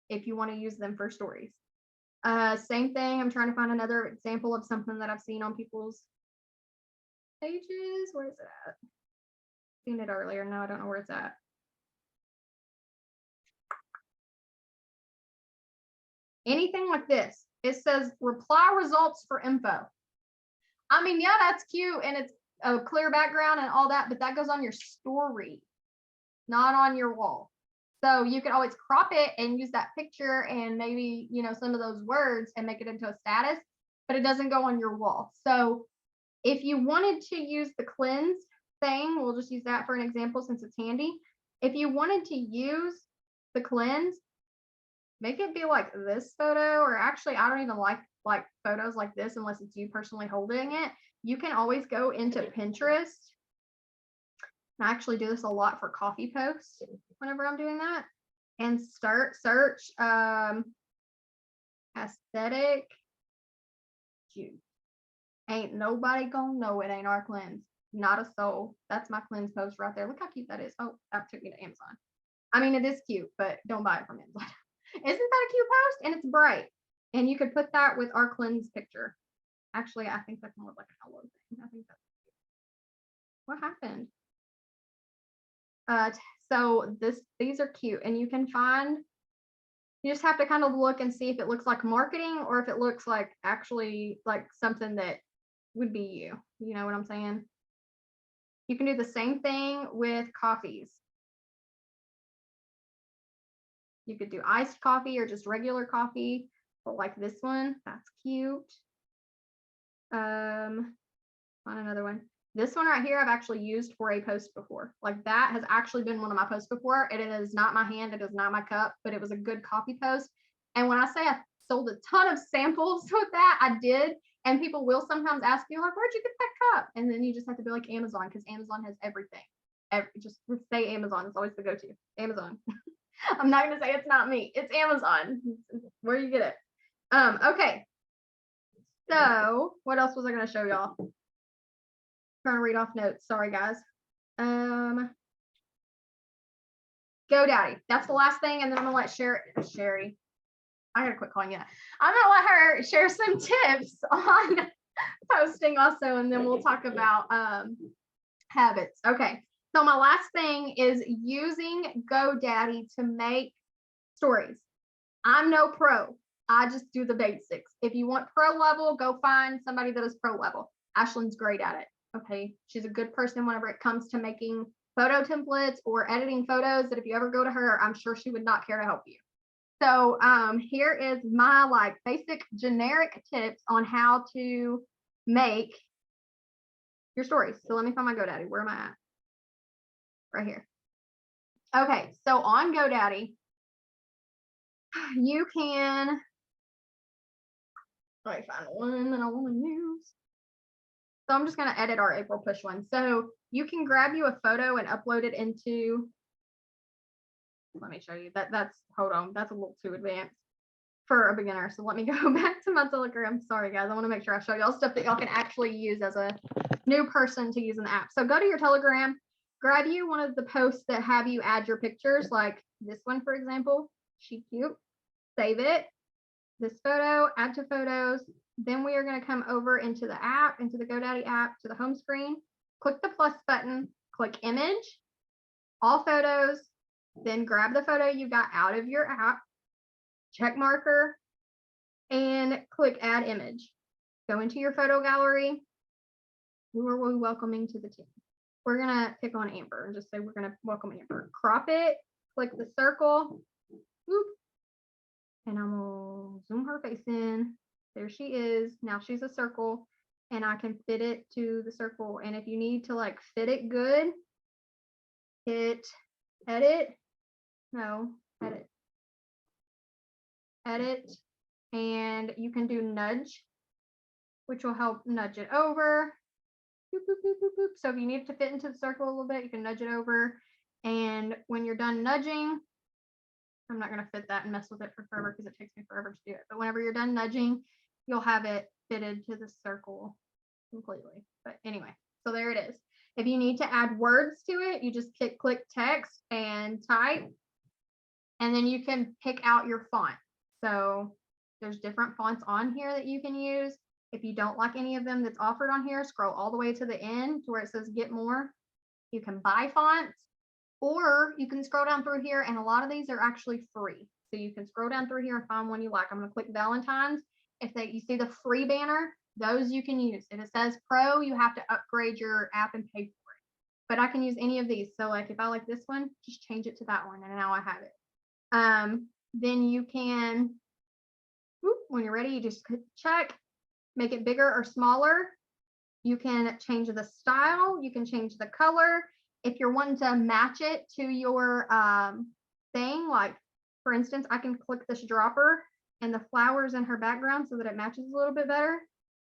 [SPEAKER 1] if you want to use them for stories. Same thing. I'm trying to find another example of something that I've seen on people's pages. Where is it at? Seen it earlier. No, I don't know where it's at. Anything like this. It says reply results for info. I mean, yeah, that's cute and it's a clear background and all that, but that goes on your story, not on your wall. So you can always crop it and use that picture and maybe, you know, some of those words and make it into a status, but it doesn't go on your wall. So if you wanted to use the cleanse thing, we'll just use that for an example since it's handy. If you wanted to use the cleanse, make it be like this photo, or actually, I don't even like photos like this unless it's you personally holding it. You can always go into Pinterest. And I actually do this a lot for coffee posts whenever I'm doing that, and start search aesthetic juice. Ain't nobody gonna know it ain't our cleanse. Not a soul. That's my cleanse post right there. Look how cute that is. Oh, that took me to Amazon. I mean, it is cute, but don't buy it from Amazon. Isn't that a cute post? And it's bright. And you could put that with our cleanse picture. Actually, I think that's more like a hello thing. I think that's cute. What happened? So these are cute, and you can find, you just have to kind of look and see if it looks like marketing or if it looks like actually like something that would be you. You know what I'm saying? You can do the same thing with coffees. You could do iced coffee or just regular coffee, but like this one, that's cute. On another one. This one right here, I've actually used for a post before. Like that has actually been one of my posts before. And it is not my hand, it is not my cup, but it was a good coffee post. And when I say I sold a ton of samples with that, I did. And people will sometimes ask you, like, where'd you get that cup? And then you just have to be like Amazon, because Amazon has everything. Just say Amazon. It's always the go-to. Amazon. I'm not gonna say it's not me. It's Amazon. It's where you get it. Okay. So what else was I gonna show y'all? Trying to read off notes. Sorry, guys. GoDaddy. That's the last thing, and then I'm gonna let Sherry. I gotta quit calling you that. I'm gonna let her share some tips on posting also, and then we'll talk about habits. Okay. So my last thing is using GoDaddy to make stories. I'm no pro. I just do the basics. If you want pro level, go find somebody that is pro level. Ashlyn's great at it. Okay. She's a good person whenever it comes to making photo templates or editing photos, that if you ever go to her, I'm sure she would not care to help you. So here is my like basic generic tips on how to make your stories. So let me find my GoDaddy. Where am I at? Right here. Okay, so on GoDaddy, you can, let me find one that I want to use. So I'm just going to edit our April push one. So you can grab you a photo and upload it into, let me show you that's, hold on, that's a little too advanced for a beginner. So let me go back to my Telegram. Sorry guys, I want to make sure I show y'all stuff that y'all can actually use as a new person to use in the app. So go to your Telegram, grab you one of the posts that have you add your pictures, like this one, for example. She cute. Save it. This photo, add to photos. Then we are going to come over into the app, into the GoDaddy app, to the home screen. Click the plus button, click image, all photos, then grab the photo you got out of your app, check marker, and click add image. Go into your photo gallery. Who are we welcoming to the team? We're going to pick on Amber and just say we're going to welcome Amber. Crop it, click the circle, whoop, and I'm going to zoom her face in. There she is. Now she's a circle, and I can fit it to the circle. And if you need to like fit it good, hit edit, and you can do nudge, which will help nudge it over. Boop, boop, boop, boop, boop. So if you need it to fit into the circle a little bit, you can nudge it over. And when you're done nudging, I'm not going to fit that and mess with it for forever because it takes me forever to do it. But whenever you're done nudging, you'll have it fitted to the circle completely. But anyway, so there it is. If you need to add words to it, you just click text and type, and then you can pick out your font. So there's different fonts on here that you can use. If you don't like any of them that's offered on here, scroll all the way to the end to where it says get more. You can buy fonts, or you can scroll down through here, and a lot of these are actually free. So you can scroll down through here and find one you like. I'm going to click Valentine's. If you see the free banner, those you can use. If it says pro, you have to upgrade your app and pay for it. But I can use any of these. So like if I like this one, just change it to that one, and now I have it. Then you can, when you're ready, you just check, make it bigger or smaller. You can change the style. You can change the color. If you're wanting to match it to your thing, like for instance, I can click this dropper and the flowers in her background so that it matches a little bit better.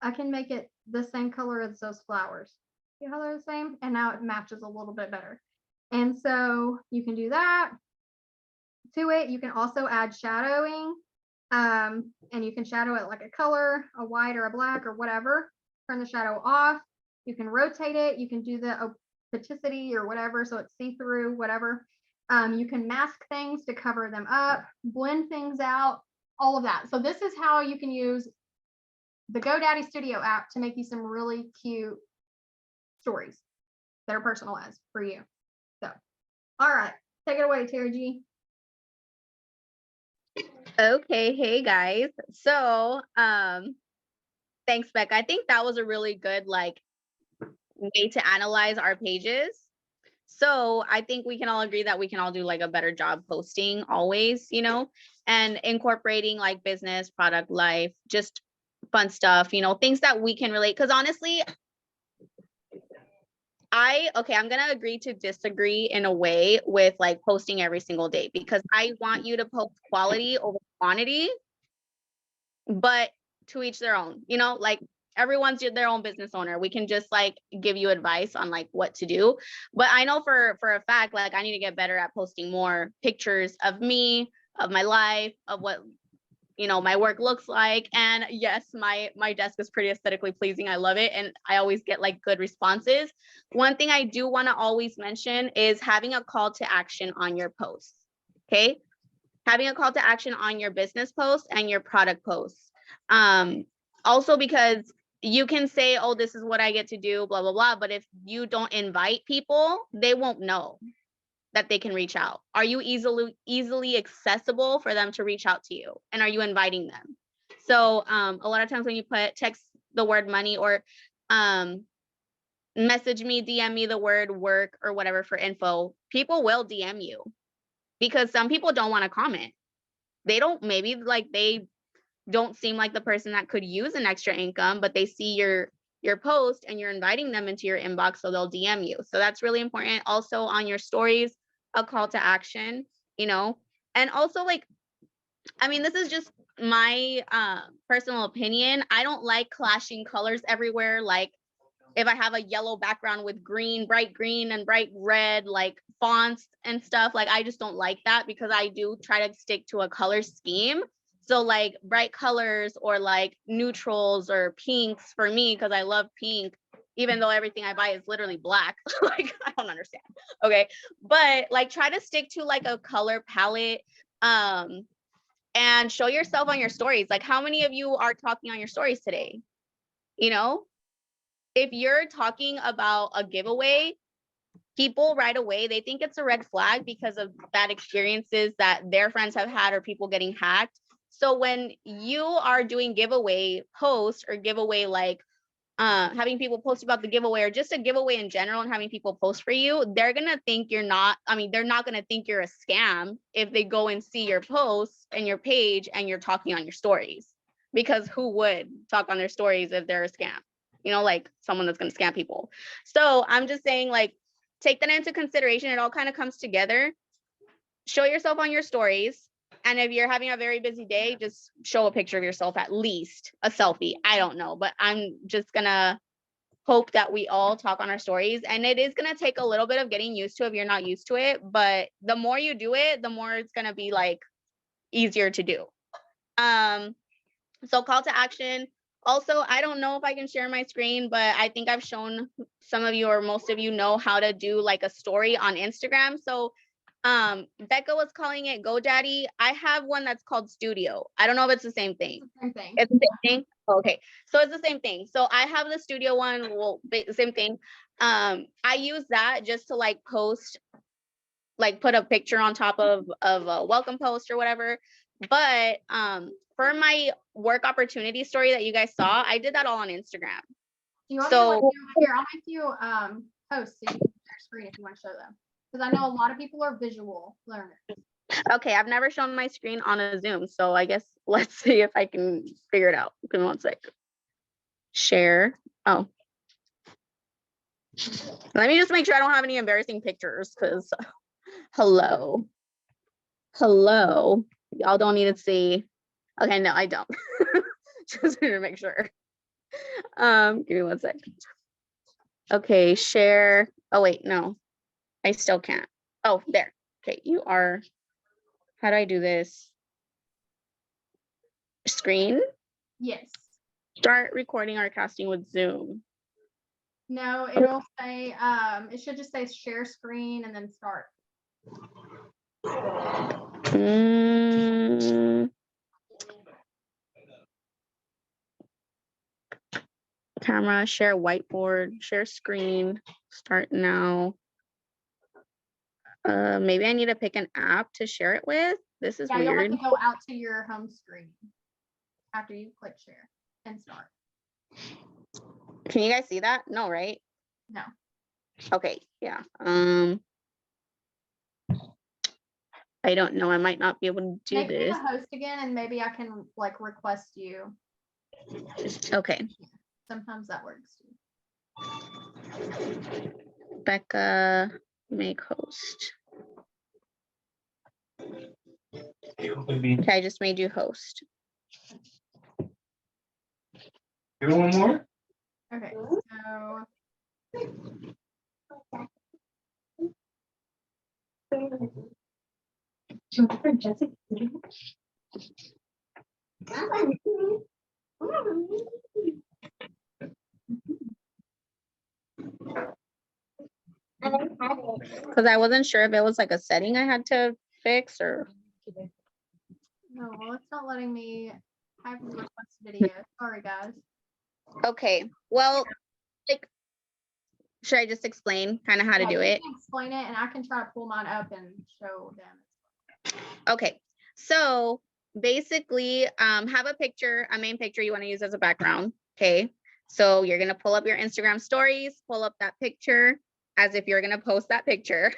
[SPEAKER 1] I can make it the same color as those flowers. See how they're the same? And now it matches a little bit better. And so you can do that to it. You can also add shadowing, and you can shadow it like a color, a white or a black or whatever. turn the shadow off. You can rotate it. You can do the opacity or whatever, so it's see-through, whatever. You can mask things to cover them up, blend things out, all of that. So this is how you can use the GoDaddy Studio app to make you some really cute stories that are personalized for you. So, all right, take it away, Tara G.
[SPEAKER 7] Okay, hey guys. So, thanks, Becca. I think that was a really good like way to analyze our pages. So I think we can all agree that we can all do like a better job posting always, you know, and incorporating like business, product, life, just fun stuff, you know, things that we can relate. Because honestly, I'm gonna agree to disagree in a way with like posting every single day, because I want you to post quality over quantity, but to each their own, you know, like everyone's their own business owner. We can just like give you advice on like what to do. But I know for a fact, like I need to get better at posting more pictures of me, of my life, of what, you know, my work looks like. And yes, my desk is pretty aesthetically pleasing. I love it. And I always get like good responses. One thing I do want to always mention is having a call to action on your posts. Okay. Having a call to action on your business posts and your product posts. Also because you can say, oh, this is what I get to do, blah, blah, blah. But if you don't invite people, they won't know that they can reach out. Are you easily accessible for them to reach out to you? And are you inviting them? So a lot of times when you text the word money or message me, DM me the word work or whatever for info, people will DM you, because some people don't want to comment. They don't, maybe like they don't seem like the person that could use an extra income, but they see your post and you're inviting them into your inbox, so they'll DM you. So that's really important. Also on your stories, a call to action, you know, and also like, I mean, this is just my personal opinion. I don't like clashing colors everywhere. Like if I have a yellow background with green, bright green and bright red, like fonts and stuff, like I just don't like that, because I do try to stick to a color scheme. So like bright colors or like neutrals or pinks for me, because I love pink, even though everything I buy is literally black. Like I don't understand. Okay. But like try to stick to like a color palette and show yourself on your stories. Like how many of you are talking on your stories today? You know, if you're talking about a giveaway, people right away, they think it's a red flag because of bad experiences that their friends have had or people getting hacked. So when you are doing giveaway posts or giveaway, like having people post about the giveaway or just a giveaway in general and having people post for you, they're going to think you're not, I mean, they're not going to think you're a scam if they go and see your posts and your page and you're talking on your stories, because who would talk on their stories if they're a scam? You know, like someone that's going to scam people. So I'm just saying, like, take that into consideration. It all kind of comes together. Show yourself on your stories. And if you're having a very busy day, just show a picture of yourself, at least a selfie. I don't know, but I'm just going to hope that we all talk on our stories. And it is going to take a little bit of getting used to if you're not used to it. But the more you do it, the more it's going to be like easier to do. So call to action. Also, I don't know if I can share my screen, but I think I've shown some of you or most of you know how to do like a story on Instagram. So Becca was calling it GoDaddy. I have one that's called Studio. I don't know if it's the same thing.
[SPEAKER 1] Same thing.
[SPEAKER 7] It's the same thing. Okay, so it's the same thing. So I have the Studio one. Well, same thing. I use that just to like post, like put a picture on top of a welcome post or whatever. But for my work opportunity story that you guys saw, I did that all on Instagram.
[SPEAKER 1] Do you want
[SPEAKER 7] So-
[SPEAKER 1] me to here? I'll make you post so you can share screen if you want to show them, because I know a lot of people are visual learners.
[SPEAKER 7] Okay, I've never shown my screen on a Zoom, so I guess let's see if I can figure it out. Give me one sec. Share. Oh. Let me just make sure I don't have any embarrassing pictures, because hello. Y'all don't need to see. Okay, no, I don't. Just need to make sure. Give me one sec. Okay, share. Oh wait, no. I still can't. Oh, there. Okay, you are. How do I do this? Screen?
[SPEAKER 1] Yes.
[SPEAKER 7] Start recording or casting with Zoom.
[SPEAKER 1] No, it'll say, it should just say share screen and then start.
[SPEAKER 7] Mm. Camera, share whiteboard, share screen, start now. Maybe I need to pick an app to share it with. This is
[SPEAKER 1] Yeah, you'll have
[SPEAKER 7] weird.
[SPEAKER 1] to go out to your home screen after you click share and start.
[SPEAKER 7] Can you guys see that? No, right?
[SPEAKER 1] No.
[SPEAKER 7] Okay, yeah. I don't know. I might not be able to do
[SPEAKER 1] Make me
[SPEAKER 7] this.
[SPEAKER 1] the host again and maybe I can like request you.
[SPEAKER 7] Okay,
[SPEAKER 1] Sometimes that works too.
[SPEAKER 7] Becca, make host. Okay, I just made you host.
[SPEAKER 8] One more?
[SPEAKER 1] Okay, so
[SPEAKER 7] Because I wasn't sure if it was like a setting I had to fix or.
[SPEAKER 1] no, well, it's not letting me have you request video. Sorry, guys.
[SPEAKER 7] Okay, well, like, should I just explain kind of how to
[SPEAKER 1] Yeah,
[SPEAKER 7] do
[SPEAKER 1] you
[SPEAKER 7] it?
[SPEAKER 1] can explain it and I can try to pull mine up and show them.
[SPEAKER 7] Okay, so basically, have a picture, a main picture you want to use as a background. Okay, so you're gonna pull up your Instagram stories, pull up that picture as if you're gonna post that picture,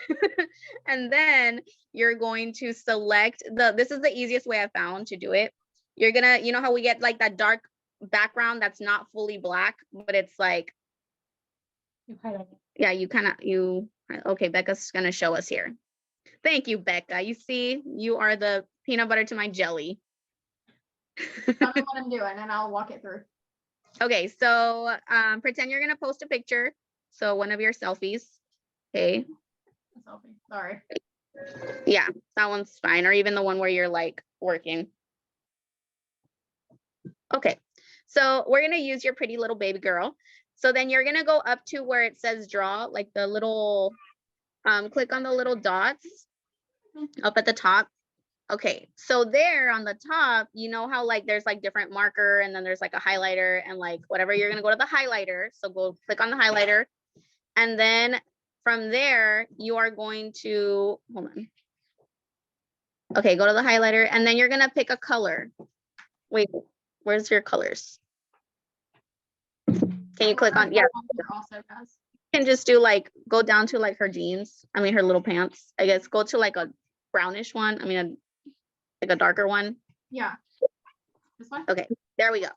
[SPEAKER 7] and then you're going to select this is the easiest way I found to do it. You're gonna, you know how we get like that dark background that's not fully black, but it's like, yeah, okay, Becca's gonna show us here. Thank you, Becca. You see, you are the peanut butter to my jelly.
[SPEAKER 1] Tell me what I'm doing and I'll walk it through.
[SPEAKER 7] Okay, so pretend you're gonna post a picture. So one of your selfies. Okay,
[SPEAKER 1] A selfie. Sorry.
[SPEAKER 7] yeah, that one's fine. Or even the one where you're like working. Okay, so we're gonna use your pretty little baby girl. So then you're gonna go up to where it says draw, like the little, click on the little dots up at the top. Okay, so there on the top, you know how like there's like different marker and then there's like a highlighter and like whatever, you're gonna go to the highlighter. So go click on the highlighter. And then from there, you are going to, hold on. Okay, go to the highlighter and then you're gonna pick a color. Wait, where's your colors? Can you click on, yeah,
[SPEAKER 1] Also, guys.
[SPEAKER 7] you can just do like, go down to like her jeans. I mean, her little pants, I guess, go to like a brownish one. I mean, like a darker one.
[SPEAKER 1] Yeah. This one?
[SPEAKER 7] Okay, there we go.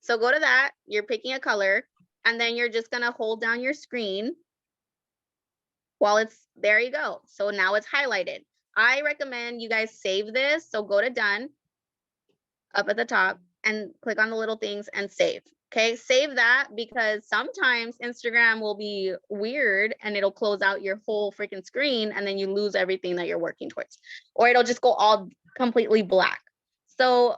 [SPEAKER 7] So go to that, you're picking a color, and then you're just gonna hold down your screen while it's, there you go. So now it's highlighted. I recommend you guys save this. So go to done up at the top and click on the little things and save. Okay, save that because sometimes Instagram will be weird and it'll close out your whole freaking screen and then you lose everything that you're working towards, or it'll just go all completely black. So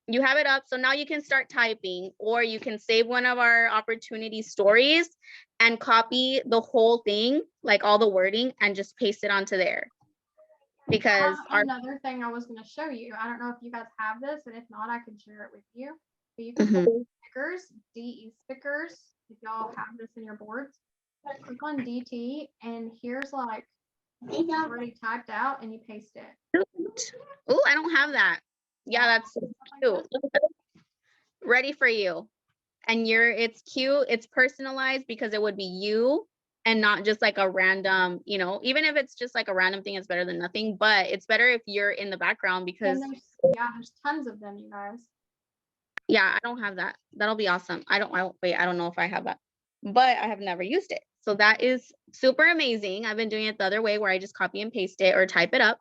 [SPEAKER 7] you have it up. So now you can start typing, or you can save one of our opportunity stories and copy the whole thing, like all the wording, and just paste it onto there. Because
[SPEAKER 1] Another thing I was going to show you, I don't know if you guys have this, and if not, I can share it with you. But you can
[SPEAKER 7] Mhm.
[SPEAKER 1] put stickers, DE stickers, if y'all have this in your boards. Click on DT, and here's like already typed out, and you paste it.
[SPEAKER 7] Oh, I don't have that. Yeah, that's cute. Ready for you. And it's cute, it's personalized because it would be you and not just like a random, you know, even if it's just like a random thing, it's better than nothing, but it's better if you're in the background because
[SPEAKER 1] And there's tons of them, you guys.
[SPEAKER 7] yeah, I don't have that. That'll be awesome. I don't know if I have that, but I have never used it. So that is super amazing. I've been doing it the other way where I just copy and paste it or type it up.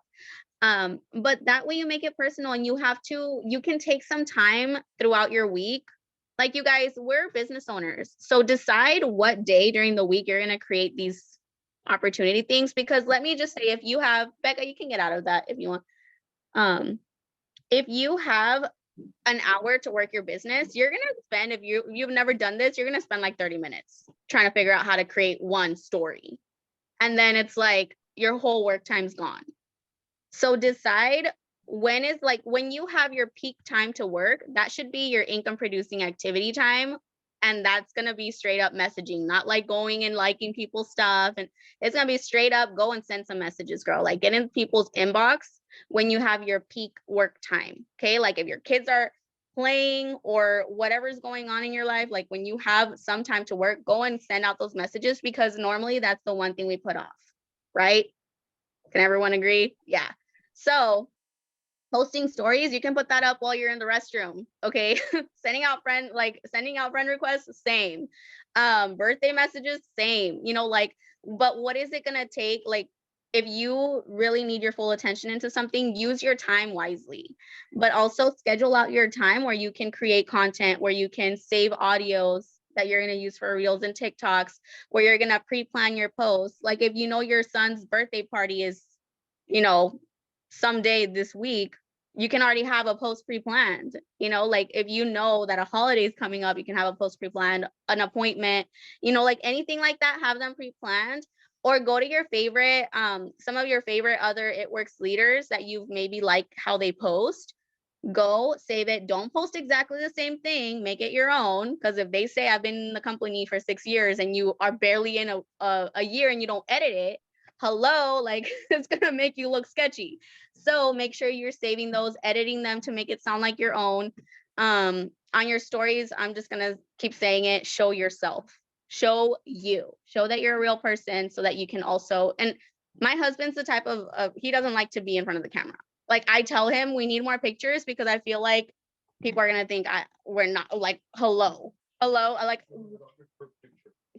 [SPEAKER 7] But that way you make it personal, and you can take some time throughout your week. Like, you guys, we're business owners. So decide what day during the week you're going to create these opportunity things. Because let me just say, if you have, Becca, you can get out of that if you want. If you have an hour to work your business, you're gonna spend, if you've never done this, you're gonna spend like 30 minutes trying to figure out how to create one story. And then it's like your whole work time's gone. So decide when is like, when you have your peak time to work, that should be your income producing activity time. And that's gonna be straight up messaging, not like going and liking people's stuff. And it's gonna be straight up, go and send some messages, girl. Like get in people's inbox when you have your peak work time. Okay. Like if your kids are playing or whatever's going on in your life, like when you have some time to work, go and send out those messages, because normally that's the one thing we put off, right? Can everyone agree? Yeah. So posting stories, you can put that up while you're in the restroom. Okay. sending out friend requests, same. Birthday messages, same, you know, like, but what is it gonna take? Like, if you really need your full attention into something, use your time wisely, but also schedule out your time where you can create content, where you can save audios that you're going to use for reels and TikToks, where you're going to pre-plan your posts. Like if you know your son's birthday party is, you know, someday this week, you can already have a post pre-planned, you know, like if you know that a holiday is coming up, you can have a post pre-planned, an appointment, you know, like anything like that, have them pre-planned. Or go to your favorite, some of your favorite other It Works leaders that you've maybe like how they post. Go save it. Don't post exactly the same thing. Make it your own. Because if they say I've been in the company for 6 years and you are barely in a year and you don't edit it, hello, like it's gonna make you look sketchy. So make sure you're saving those, editing them to make it sound like your own. On your stories, I'm just gonna keep saying it. Show yourself. Show that you're a real person, so that you can also, and my husband's the type of he doesn't like to be in front of the camera. Like I tell him we need more pictures because I feel like people are gonna think we're not, like, hello, I like,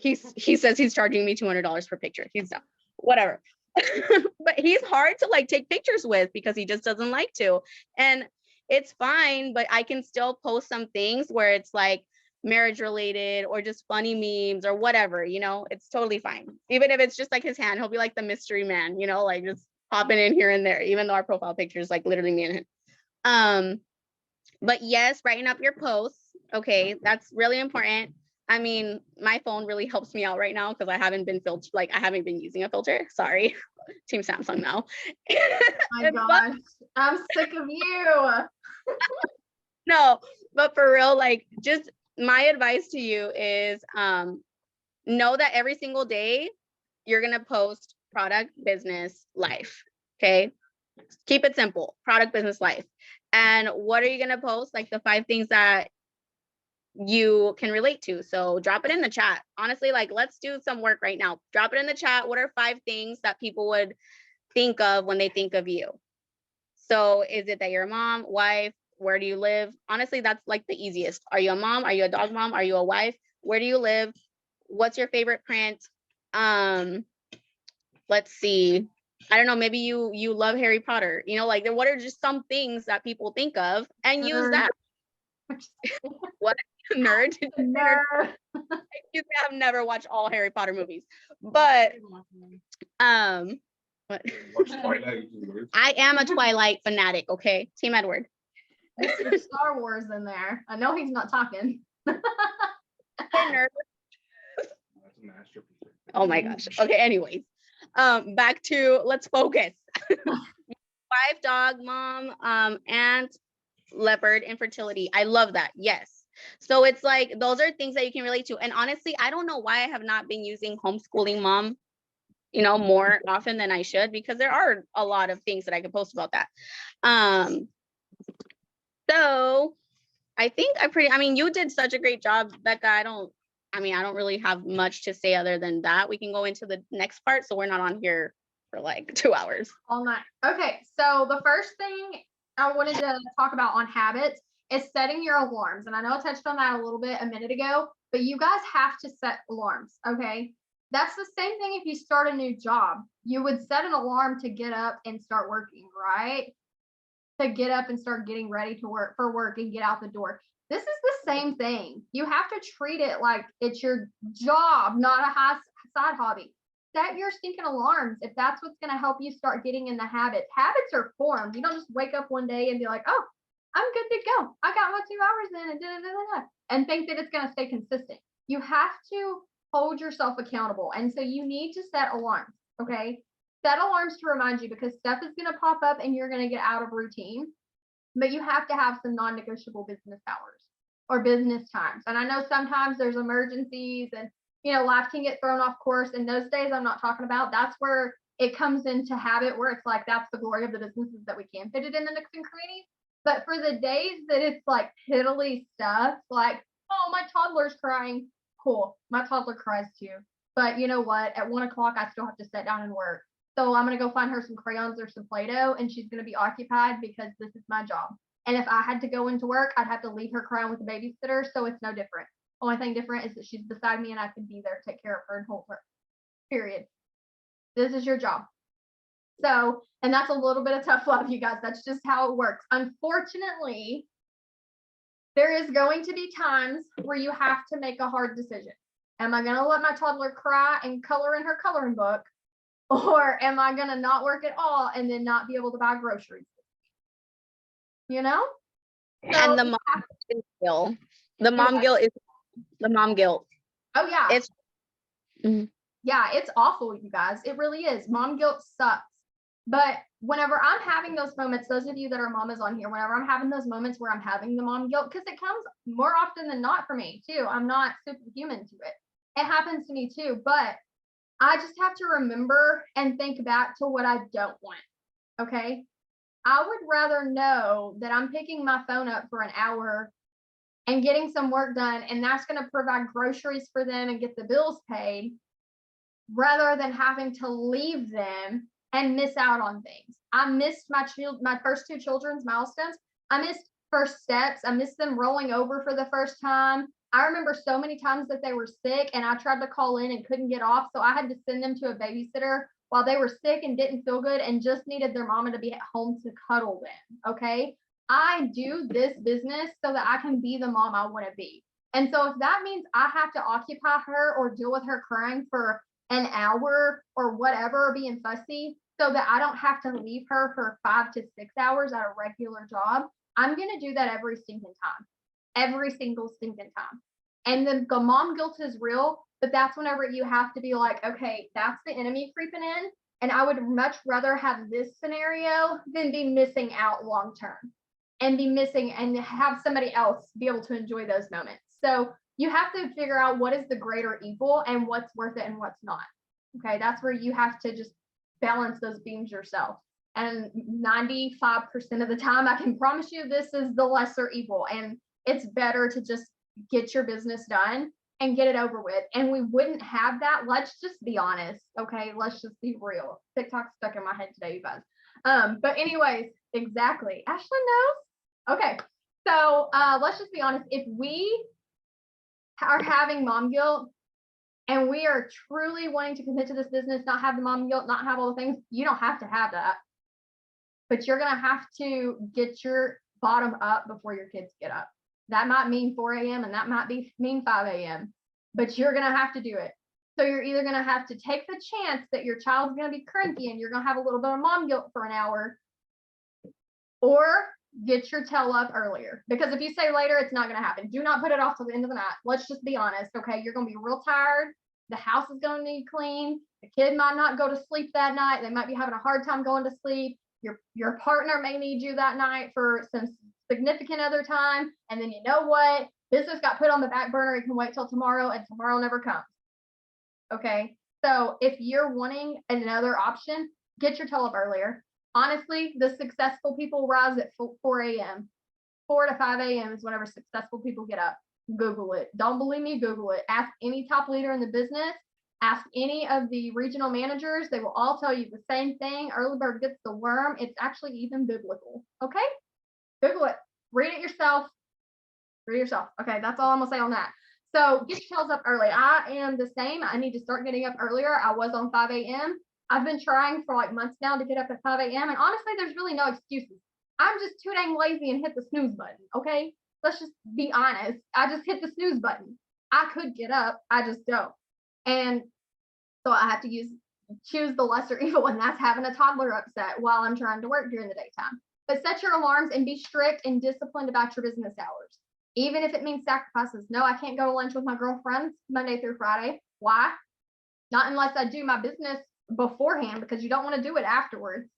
[SPEAKER 7] he says he's charging me $200 per picture. He's not, whatever. But he's hard to like take pictures with because he just doesn't like to, and it's fine, but I can still post some things where it's like marriage related or just funny memes or whatever, you know, it's totally fine. Even if it's just like his hand, he'll be like the mystery man, you know, like just popping in here and there, even though our profile picture is like literally me and him. But yes, writing up your posts. Okay, that's really important. I mean, my phone really helps me out right now because I haven't been I haven't been using a filter. Sorry, Team Samsung now.
[SPEAKER 1] My gosh, I'm sick of you.
[SPEAKER 7] No, but for real, like, just my advice to you is know that every single day you're gonna post product, business, life. Okay, keep it simple: product, business, life. And what are you gonna post? Like the 5 things that you can relate to. So drop it in the chat. Honestly, like, let's do some work right now. Drop it in the chat. What are 5 things that people would think of when they think of you? So is it that you're a mom, wife? Where do you live? Honestly, that's like the easiest. Are you a mom? Are you a dog mom? Are you a wife? Where do you live? What's your favorite print? Let's see. I don't know, maybe you love Harry Potter. You know, like, what are just some things that people think of, and use that. What? Nerd?
[SPEAKER 1] Nerd.
[SPEAKER 7] You have never watched all Harry Potter movies, but what? I am a Twilight fanatic. Okay, Team Edward.
[SPEAKER 1] There's Star Wars in there. I know he's not talking.
[SPEAKER 7] Nerd. Oh my gosh. Okay, anyways. Back to, let's focus. Wife, dog, mom, aunt, leopard, infertility. I love that. Yes. So it's like, those are things that you can relate to. And honestly, I don't know why I have not been using homeschooling mom, you know, more often than I should, because there are a lot of things that I could post about that. So I think I mean, you did such a great job, Becca. I don't really have much to say other than that. We can go into the next part, so we're not on here for like 2 hours.
[SPEAKER 1] All night. Okay, so the first thing I wanted to talk about on habits is setting your alarms. And I know I touched on that a little bit a minute ago, but you guys have to set alarms, okay? That's the same thing if you start a new job. You would set an alarm to get up and start working, right? To get up and start getting ready to work and get out the door. This is the same thing. You have to treat it like it's your job, not a side hobby. Set your stinking alarms if that's what's going to help you start getting in the habits. Habits are formed. You don't just wake up one day and be like, oh, I'm good to go. I got my 2 hours in and and think that it's going to stay consistent. You have to hold yourself accountable. And so you need to set alarms. Okay. Set alarms to remind you because stuff is going to pop up and you're going to get out of routine. But you have to have some non-negotiable business hours or business times. And I know sometimes there's emergencies and, life can get thrown off course. And those days I'm not talking about. That's where it comes into habit where it's like, that's the glory of the businesses that we can fit it in the nooks and crannies. But for the days that it's like piddly stuff, like, oh, my toddler's crying. Cool. My toddler cries too. But you know what? At 1 o'clock, I still have to sit down and work. So I'm going to go find her some crayons or some Play-Doh, and she's going to be occupied because this is my job. And if I had to go into work, I'd have to leave her crying with a babysitter. So it's no different. Only thing different is that she's beside me and I can be there to take care of her and hold her. Period. This is your job. So, and that's a little bit of tough love, you guys. That's just how it works. Unfortunately, there is going to be times where you have to make a hard decision. Am I going to let my toddler cry and color in her coloring book? Or am I going to not work at all and then not be able to buy groceries? So
[SPEAKER 7] And the mom guilt. The mom guilt is the mom guilt.
[SPEAKER 1] Oh, yeah.
[SPEAKER 7] It's
[SPEAKER 1] Yeah, it's awful, you guys. It really is. Mom guilt sucks. But whenever I'm having those moments, those of you that are mamas on here, whenever I'm having those moments where I'm having the mom guilt, because it comes more often than not for me too. I'm not superhuman to it. It happens to me too. But I just have to remember and think back to what I don't want. Okay. I would rather know that I'm picking my phone up for an hour and getting some work done, and that's going to provide groceries for them and get the bills paid, rather than having to leave them and miss out on things. I missed my first 2 children's milestones. I missed first steps. I missed them rolling over for the first time. I remember so many times that they were sick and I tried to call in and couldn't get off. So I had to send them to a babysitter while they were sick and didn't feel good and just needed their mama to be at home to cuddle them. Okay. I do this business so that I can be the mom I want to be. And so if that means I have to occupy her or deal with her crying for an hour or whatever, being fussy, so that I don't have to leave her for 5 to 6 hours at a regular job, I'm going to do that every single time. Every single stinking time. And the mom guilt is real, but that's whenever you have to be like, okay, that's the enemy creeping in. And I would much rather have this scenario than be missing out long term and be missing and have somebody else be able to enjoy those moments. So you have to figure out what is the greater evil and what's worth it and what's not. Okay, that's where you have to just balance those beams yourself. And 95% of the time, I can promise you this is the lesser evil. And it's better to just get your business done and get it over with. And we wouldn't have that. Let's just be honest. Okay, let's just be real. TikTok's stuck in my head today, you guys. But anyways, exactly. Ashlyn knows. Okay, so let's just be honest. If we are having mom guilt and we are truly wanting to commit to this business, not have the mom guilt, not have all the things, you don't have to have that. But you're going to have to get your bottom up before your kids get up. That might mean 4 a.m. and that might mean 5 a.m. But you're going to have to do it. So you're either going to have to take the chance that your child's going to be cranky and you're going to have a little bit of mom guilt for an hour, or get your tail up earlier. Because if you say later, it's not going to happen. Do not put it off till the end of the night. Let's just be honest. Okay. You're going to be real tired. The house is going to need clean. The kid might not go to sleep that night. They might be having a hard time going to sleep. Your partner may need you that night for some significant other time. And then you know what? Business got put on the back burner. It can wait till tomorrow, and tomorrow never comes. Okay. So if you're wanting another option, get your tail up earlier. Honestly, the successful people rise at 4 a.m. 4 to 5 a.m. is whenever successful people get up. Google it. Don't believe me, Google it. Ask any top leader in the business. Ask any of the regional managers. They will all tell you the same thing. Early bird gets the worm. It's actually even biblical. Okay? Google it. Read it yourself. Read it yourself. Okay, that's all I'm going to say on that. So get your tails up early. I am the same. I need to start getting up earlier. I was on 5 a.m. I've been trying for like months now to get up at 5 a.m. And honestly, there's really no excuses. I'm just too dang lazy and hit the snooze button. Okay? Let's just be honest. I just hit the snooze button. I could get up. I just don't. And so I have to choose the lesser evil, and that's having a toddler upset while I'm trying to work during the daytime. but set your alarms and be strict and disciplined about your business hours. Even if it means sacrifices. No, I can't go to lunch with my girlfriends Monday through Friday. Why? Not unless I do my business beforehand, because you don't want to do it afterwards.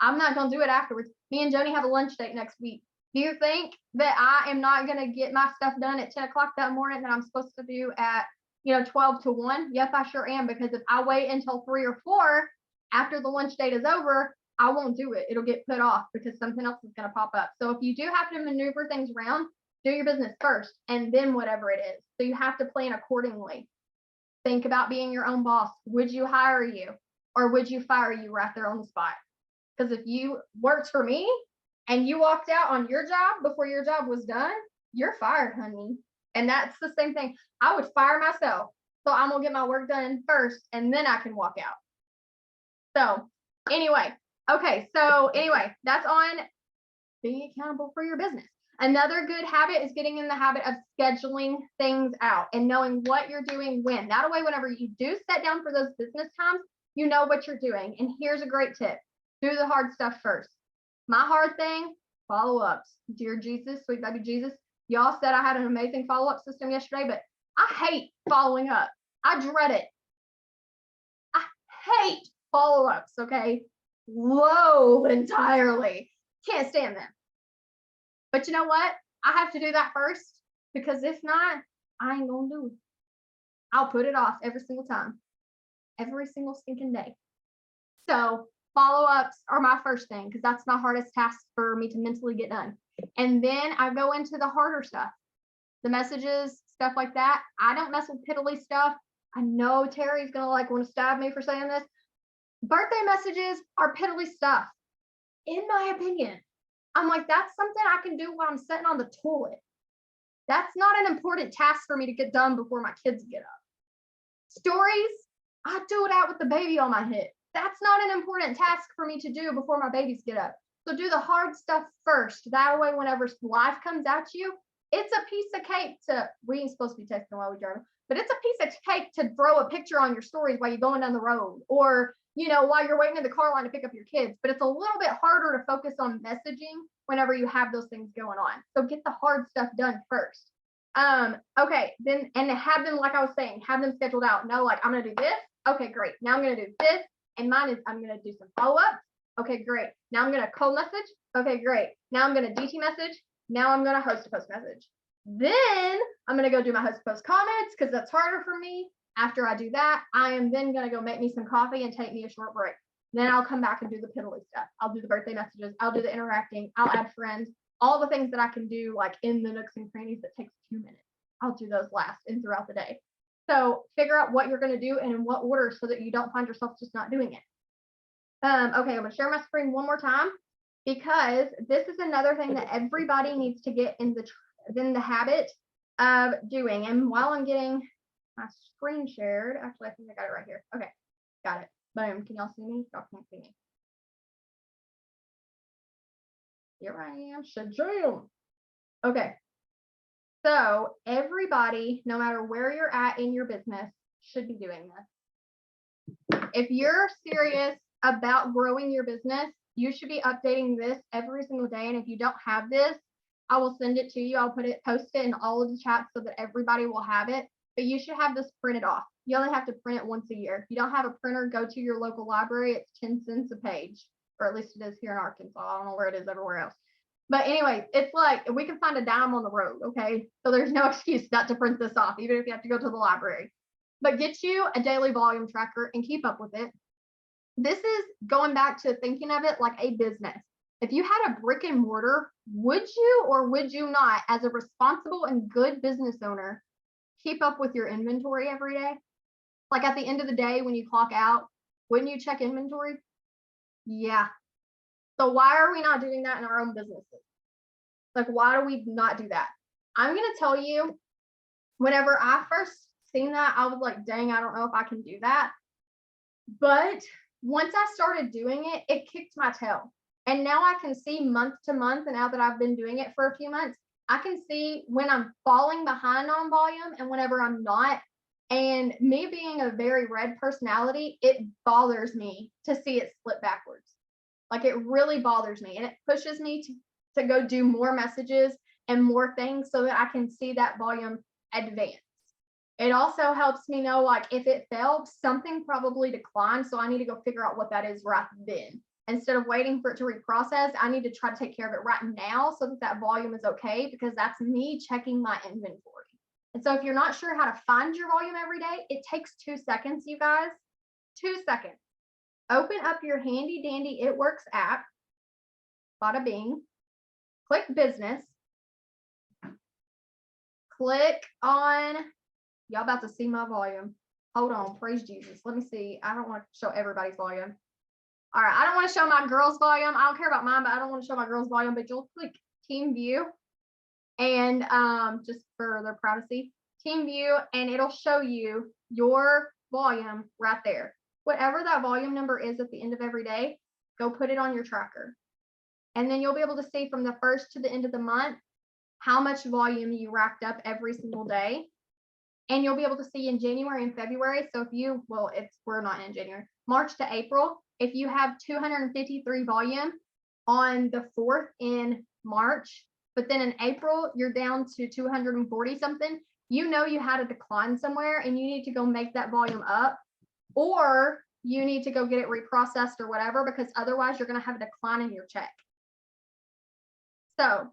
[SPEAKER 1] I'm not going to do it afterwards. Me and Joni have a lunch date next week. Do you think that I am not going to get my stuff done at 10 o'clock that morning that I'm supposed to do at, 12 to 1? Yep, I sure am. Because if I wait until 3 or 4 after the lunch date is over, I won't do it. It'll get put off because something else is going to pop up. So if you do have to maneuver things around, do your business first and then whatever it is. So you have to plan accordingly. Think about being your own boss. Would you hire you or would you fire you right there on the spot? Because if you worked for me and you walked out on your job before your job was done, you're fired, honey. And that's the same thing. I would fire myself. So I'm going to get my work done first and then I can walk out. So anyway, that's on being accountable for your business. Another good habit is getting in the habit of scheduling things out and knowing what you're doing when. That way, whenever you do sit down for those business times, you know what you're doing. And here's a great tip. Do the hard stuff first. My hard thing, follow-ups. Dear Jesus, sweet baby Jesus, y'all said I had an amazing follow-up system yesterday, but I hate following up. I dread it. I hate follow-ups, okay? Loathe entirely. Can't stand them. But you know what? I have to do that first because if not, I ain't gonna do it. I'll put it off every single time, every single stinking day. So follow-ups are my first thing because that's my hardest task for me to mentally get done. And then I go into the harder stuff, the messages, stuff like that. I don't mess with piddly stuff. I know Terry's gonna want to stab me for saying this. Birthday messages are piddly stuff, in my opinion. I'm like, that's something I can do while I'm sitting on the toilet. That's not an important task for me to get done before my kids get up. Stories, I do it out with the baby on my hip. That's not an important task for me to do before my babies get up. So do the hard stuff first. That way, whenever life comes at you, it's a piece of cake to, we ain't supposed to be texting while we drive, but it's a piece of cake to throw a picture on your stories while you're going down the road or, while you're waiting in the car line to pick up your kids. But it's a little bit harder to focus on messaging whenever you have those things going on. So get the hard stuff done first. Okay, then, and have them, like I was saying, have them scheduled out. No, I'm going to do this. Okay, great. Now I'm going to do this. And mine is, I'm going to do some follow-ups. Okay, great. Now I'm going to cold message. Okay, great. Now I'm going to DT message. Now I'm going to host a post message. Then I'm going to go do my host post comments because that's harder for me. After I do that, I am then going to go make me some coffee and take me a short break. Then I'll come back and do the piddly stuff. I'll do the birthday messages. I'll do the interacting. I'll add friends. All the things that I can do in the nooks and crannies that takes 2 minutes. I'll do those last and throughout the day. So figure out what you're going to do and in what order so that you don't find yourself just not doing it. Okay, I'm going to share my screen one more time because this is another thing that everybody needs to get in the habit of doing. And while I'm getting my screen shared, actually, I think I got it right here. Okay, got it. Boom. Can y'all see me? Y'all can't see me. Here I am. Shajam. Okay. So everybody, no matter where you're at in your business, should be doing this. If you're serious about growing your business, you should be updating this every single day. And if you don't have this, I will send it to you. I'll post it in all of the chats so that everybody will have it. But you should have this printed off. You only have to print it once a year. If you don't have a printer, go to your local library. It's 10 cents a page, or at least it is here in Arkansas. I don't know where it is everywhere else. But anyway, it's we can find a dime on the road, okay? So there's no excuse not to print this off, even if you have to go to the library. But get you a daily volume tracker and keep up with it. This is going back to thinking of it like a business. If you had a brick and mortar, would you or would you not, as a responsible and good business owner, keep up with your inventory every day? At the end of the day, when you clock out, wouldn't you check inventory? Yeah. So why are we not doing that in our own businesses? Why do we not do that? I'm going to tell you, whenever I first seen that, I was like, dang, I don't know if I can do that. But once I started doing it, it kicked my tail. And now I can see month to month, and now that I've been doing it for a few months, I can see when I'm falling behind on volume and whenever I'm not. And me being a very red personality, it bothers me to see it slip backwards. Like it really bothers me and it pushes me to go do more messages and more things so that I can see that volume advance. It also helps me know like if it failed, something probably declined. So I need to go figure out what that is right then. Instead of waiting for it to reprocess, I need to try to take care of it right now so that that volume is okay, because that's me checking my inventory. And so if you're not sure how to find your volume every day, it takes 2 seconds, you guys. 2 seconds. Open up your handy dandy It Works app. Bada bing. Click business. Click on, y'all about to see my volume. Hold on, praise Jesus. Let me see. I don't want to show everybody's volume. All right, I don't want to show my girls' volume. I don't care about mine, but I don't want to show my girls' volume. But you'll click Team View, and just for their privacy, Team View, and it'll show you your volume right there. Whatever that volume number is at the end of every day, go put it on your tracker. And then you'll be able to see from the first to the end of the month how much volume you racked up every single day. And you'll be able to see in January and February. So if you, well, we're not in January, March to April, if you have 253 volume on the 4th in March, but then in April, you're down to 240 something, you know you had a decline somewhere and you need to go make that volume up, or you need to go get it reprocessed or whatever, because otherwise you're going to have a decline in your check. So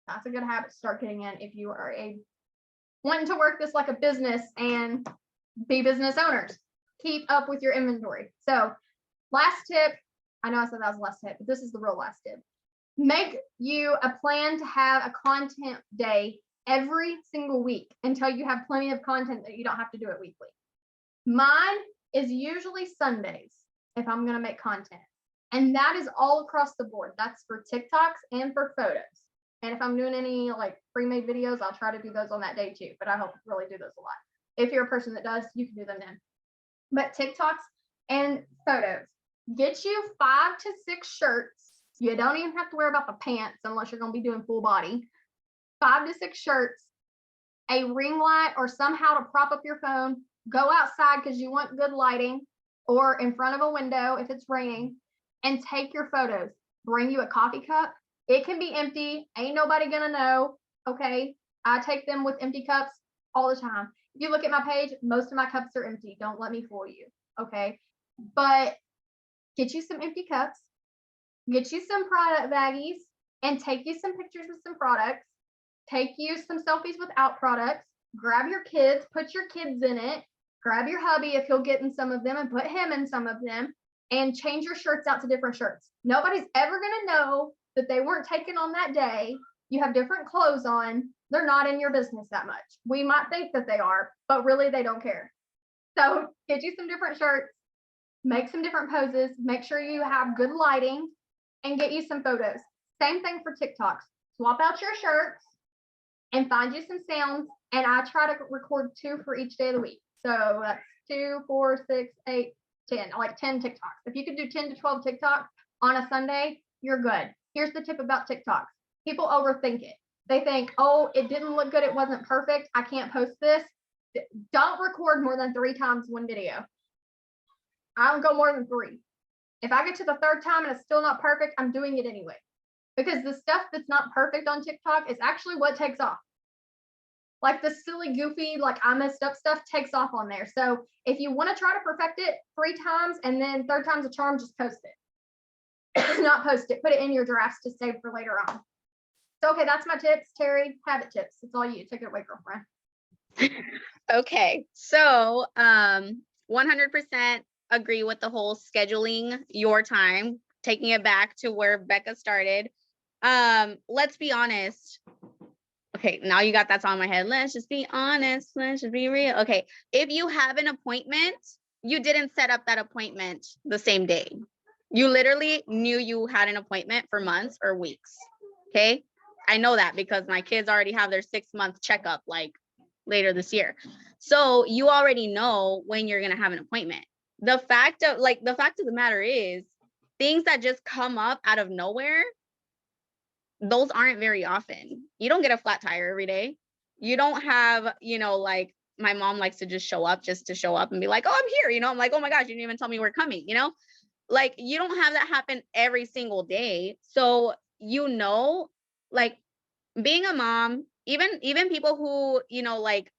[SPEAKER 1] that's a good habit to start getting in if you are wanting to work this like a business and be business owners. Keep up with your inventory. So last tip, I know I said that was the last tip, but this is the real last tip. Make you a plan to have a content day every single week until you have plenty of content that you don't have to do it weekly. Mine is usually Sundays if I'm going to make content. And that is all across the board. That's for TikToks and for photos. And if I'm doing any like pre-made videos, I'll try to do those on that day too. But I don't really do those a lot. If you're a person that does, you can do them then. But TikToks and photos. Get you 5 to 6 shirts. You don't even have to worry about the pants unless you're going to be doing full body. 5 to 6 shirts, a ring light or somehow to prop up your phone. Go outside because you want good lighting, or in front of a window if it's raining, and take your photos. Bring you a coffee cup. It can be empty. Ain't nobody gonna know. Okay. I take them with empty cups all the time. If you look at my page, most of my cups are empty. Don't let me fool you. Okay. But get you some empty cups, get you some product baggies, and take you some pictures with some products. Take you some selfies without products. Grab your kids, put your kids in it. Grab your hubby if he'll get in some of them and put him in some of them, and change your shirts out to different shirts. Nobody's ever gonna know that they weren't taken on that day. You have different clothes on. They're not in your business that much. We might think that they are, but really they don't care. So get you some different shirts, make some different poses, make sure you have good lighting, and get you some photos. Same thing for TikToks. Swap out your shirts and find you some sounds. And I try to record 2 for each day of the week. So that's 2, 4, 6, 8, 10, like 10 TikToks. If you could do 10 to 12 TikToks on a Sunday, you're good. Here's the tip about TikToks. People overthink it. They think, oh, it didn't look good. It wasn't perfect. I can't post this. Don't record more than 3 times one video. I don't go more than 3. If I get to the 3rd time and it's still not perfect, I'm doing it anyway. Because the stuff that's not perfect on TikTok is actually what takes off. Like the silly, goofy, like I messed up stuff takes off on there. So if you want to try to perfect it 3 times and then 3rd time's a charm, just post it. Not post it, put it in your drafts to save for later on. So, okay, that's my tips. Terry, habit tips. It's all you. Take it away, girlfriend.
[SPEAKER 7] Okay, so 100% agree with the whole scheduling your time, taking it back to where Becca started. Let's be honest. Okay, now you got that song in my head. Let's just be honest. Let's just be real. Okay, if you have an appointment, you didn't set up that appointment the same day. You literally knew you had an appointment for months or weeks. Okay, I know that because my kids already have their 6-month checkup like later this year. So you already know when you're going to have an appointment. The fact of the matter is, things that just come up out of nowhere, those aren't very often. You don't get a flat tire every day. You don't have, like my mom likes to just show up and be like, oh, I'm here. I'm like, oh my gosh, you didn't even tell me we're coming, like you don't have that happen every single day. So, like being a mom, even people who, like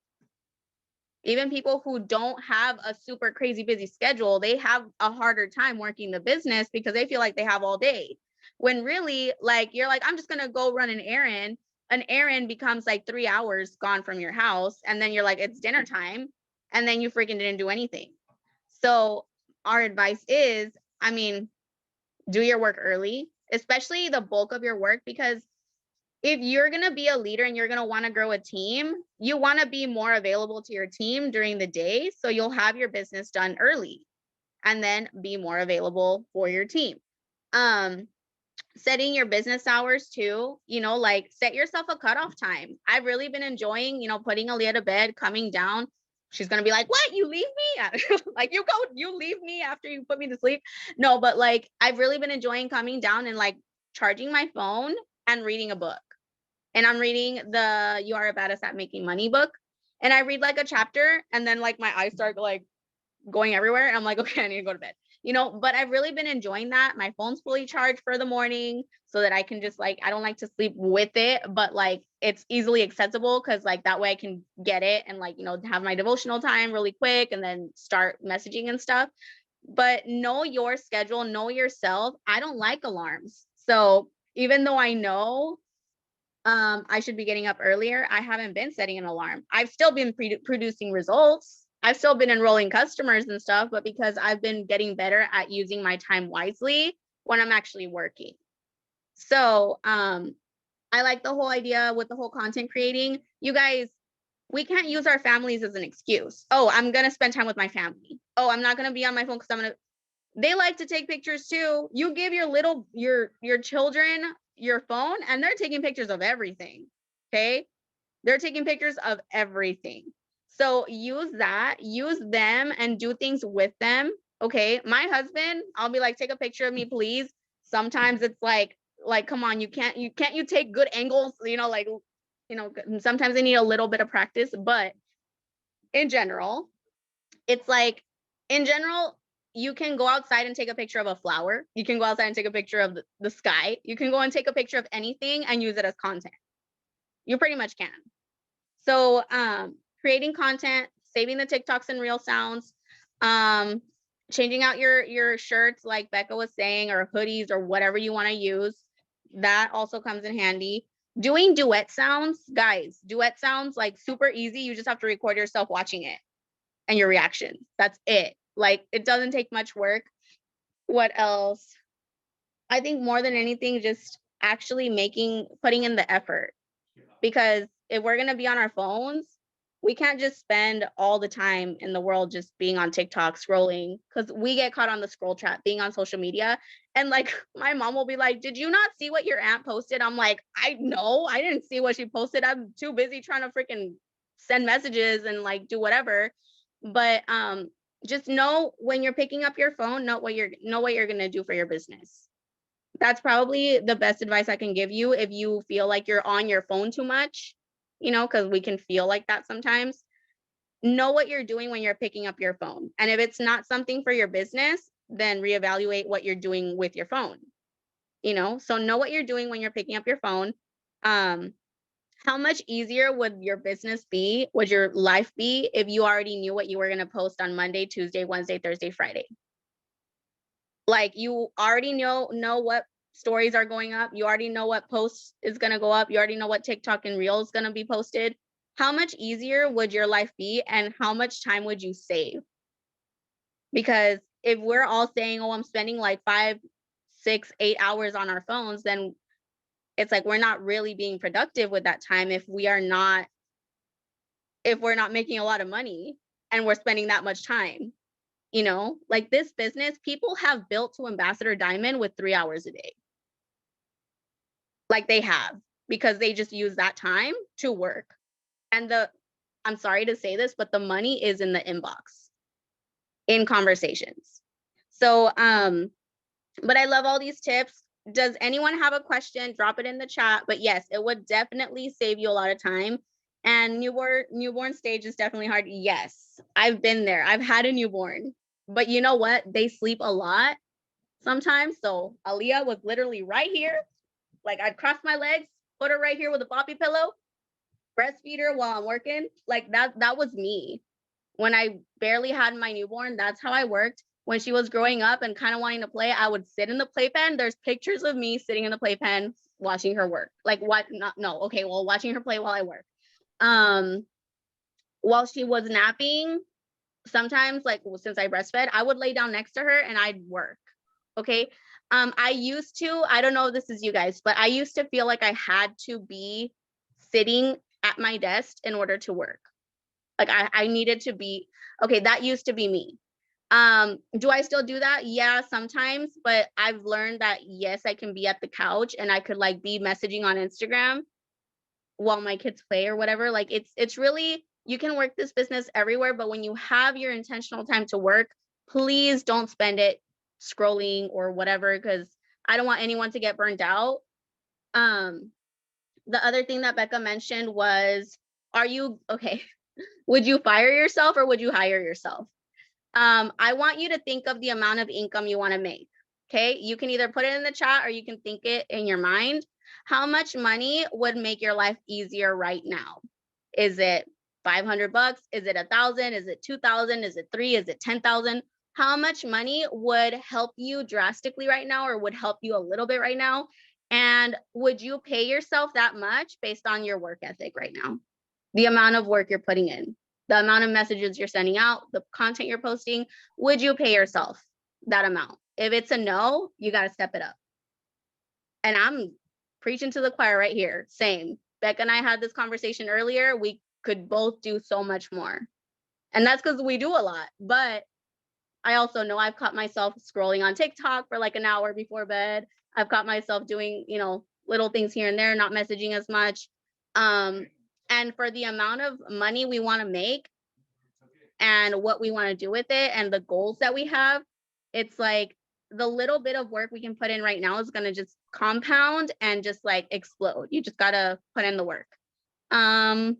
[SPEAKER 7] even people who don't have a super crazy busy schedule, they have a harder time working the business because they feel like they have all day. When really, like, you're like, I'm just going to go run an errand becomes like 3 hours gone from your house. And then you're like, it's dinner time. And then you freaking didn't do anything. So our advice is, I mean, do your work early, especially the bulk of your work, because if you're going to be a leader and you're going to want to grow a team, you want to be more available to your team during the day. So you'll have your business done early and then be more available for your team. Setting your business hours too, like set yourself a cutoff time. I've really been enjoying, putting Aaliyah to bed, coming down. She's going to be like, what? You leave me? Like, you leave me after you put me to sleep. No, but like, I've really been enjoying coming down and like charging my phone and reading a book. And I'm reading the You Are a Badass at Making Money book. And I read like a chapter and then like my eyes start like going everywhere. And I'm like, okay, I need to go to bed, but I've really been enjoying that. My phone's fully charged for the morning so that I can just like, I don't like to sleep with it, but like it's easily accessible because like that way I can get it and like, have my devotional time really quick and then start messaging and stuff. But know your schedule, know yourself. I don't like alarms. So even though I know I should be getting up earlier, I haven't been setting an alarm. I've still been producing results. I've still been enrolling customers and stuff, but because I've been getting better at using my time wisely when I'm actually working. So I like the whole idea with the whole content creating. You guys, we can't use our families as an excuse. Oh, I'm going to spend time with my family. Oh, I'm not going to be on my phone because they like to take pictures too. You give your children your phone and they're taking pictures of everything. Okay. They're taking pictures of everything. So use them and do things with them. Okay. My husband, I'll be like, take a picture of me, please. Sometimes it's like, come on, you take good angles, sometimes they need a little bit of practice, but in general, you can go outside and take a picture of a flower. You can go outside and take a picture of the sky. You can go and take a picture of anything and use it as content. You pretty much can. So creating content, saving the TikToks and reel sounds, changing out your shirts like Becca was saying, or hoodies or whatever you want to use. That also comes in handy. Doing duet sounds, guys, like super easy. You just have to record yourself watching it and your reaction. That's it. Like, it doesn't take much work. What else? I think more than anything, just actually putting in the effort, because if we're going to be on our phones, we can't just spend all the time in the world just being on TikTok scrolling, because we get caught on the scroll trap being on social media. And like, my mom will be like, did you not see what your aunt posted? I'm like, I didn't see what she posted. I'm too busy trying to freaking send messages and like do whatever. But just know when you're picking up your phone, know what you're going to do for your business. That's probably the best advice I can give you if you feel like you're on your phone too much, because we can feel like that sometimes. Know what you're doing when you're picking up your phone. And if it's not something for your business, then reevaluate what you're doing with your phone. So know what you're doing when you're picking up your phone. How much easier would your business be? Would your life be if you already knew what you were going to post on Monday, Tuesday, Wednesday, Thursday, Friday? Like, you already know what stories are going up. You already know what posts is going to go up. You already know what TikTok and Reel is going to be posted. How much easier would your life be, and how much time would you save? Because if we're all saying, oh, I'm spending like 5, 6, 8 hours on our phones, then it's like we're not really being productive with that time if we're not making a lot of money and we're spending that much time. Like, this business, people have built to Ambassador Diamond with 3 hours a day. Like, they have, because they just use that time to work. And I'm sorry to say this, but the money is in the inbox, in conversations. So, but I love all these tips. Does anyone have a question? Drop it in the chat. But yes, it would definitely save you a lot of time. And newborn stage is definitely hard. Yes, I've been there. I've had a newborn. But you know what? They sleep a lot. sometimes. So Aaliyah was literally right here. Like I'd cross my legs, put her right here with a boppy pillow, breastfeed her while I'm working. Like that was me. When I barely had my newborn, that's how I worked. When she was growing up and kind of wanting to play, I would sit in the playpen. There's pictures of me sitting in the playpen watching her work. Like what? Not no. Okay, well, watching her play while I work. While she was napping, sometimes like since I breastfed, I would lay down next to her and I'd work. Okay. I used to, I don't know if this is you guys, but I used to feel like I had to be sitting at my desk in order to work. Like I needed to be, okay, that used to be me. Do I still do that? Yeah, sometimes, but I've learned that yes, I can be at the couch and I could like be messaging on Instagram while my kids play or whatever. Like it's really, you can work this business everywhere, but when you have your intentional time to work, please don't spend it scrolling or whatever, because I don't want anyone to get burned out. The other thing that Becca mentioned was, are you okay? Would you fire yourself or would you hire yourself? I want you to think of the amount of income you want to make. Okay, you can either put it in the chat or you can think it in your mind. How much money would make your life easier right now? Is it 500 bucks? Is it 1,000? Is it 2,000? Is it 3? Is it 10,000? How much money would help you drastically right now or would help you a little bit right now? And would you pay yourself that much based on your work ethic right now? The amount of work you're putting in, the amount of messages you're sending out, the content you're posting, would you pay yourself that amount? If it's a no, you got to step it up. And I'm preaching to the choir right here. Same. Becca and I had this conversation earlier. We could both do so much more. And that's because we do a lot. But I also know I've caught myself scrolling on TikTok for like an hour before bed. I've caught myself doing, you know, little things here and there, not messaging as much. And for the amount of money we want to make and what we want to do with it and the goals that we have, it's like the little bit of work we can put in right now is going to just compound and just like explode. You just got to put in the work. I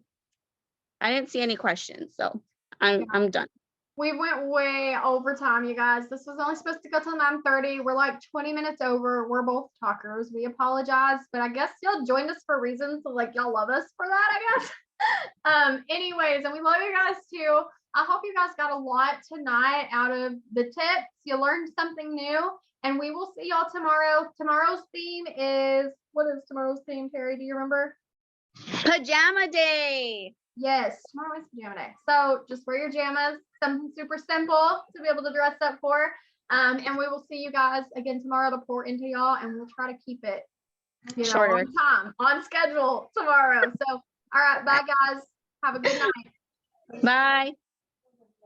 [SPEAKER 7] didn't see any questions, so I'm done.
[SPEAKER 1] We went way over time, you guys. This was only supposed to go till 9:30. We're like 20 minutes over. We're both talkers. We apologize, but I guess y'all joined us for reasons, so like y'all love us for that, I guess. Anyways, and we love you guys too. I hope you guys got a lot tonight out of the tips. You learned something new, and we will see y'all tomorrow. Tomorrow's theme is, what is tomorrow's theme, Terry? Do you remember?
[SPEAKER 7] Pajama day.
[SPEAKER 1] Yes, tomorrow is pajama day. So just wear your jammas, something super simple to be able to dress up for. And we will see you guys again tomorrow to pour into y'all, and we'll try to keep it, you know,
[SPEAKER 7] Shorter.
[SPEAKER 1] on time, on schedule tomorrow. So, all right, bye guys. Have a good night.
[SPEAKER 7] Bye.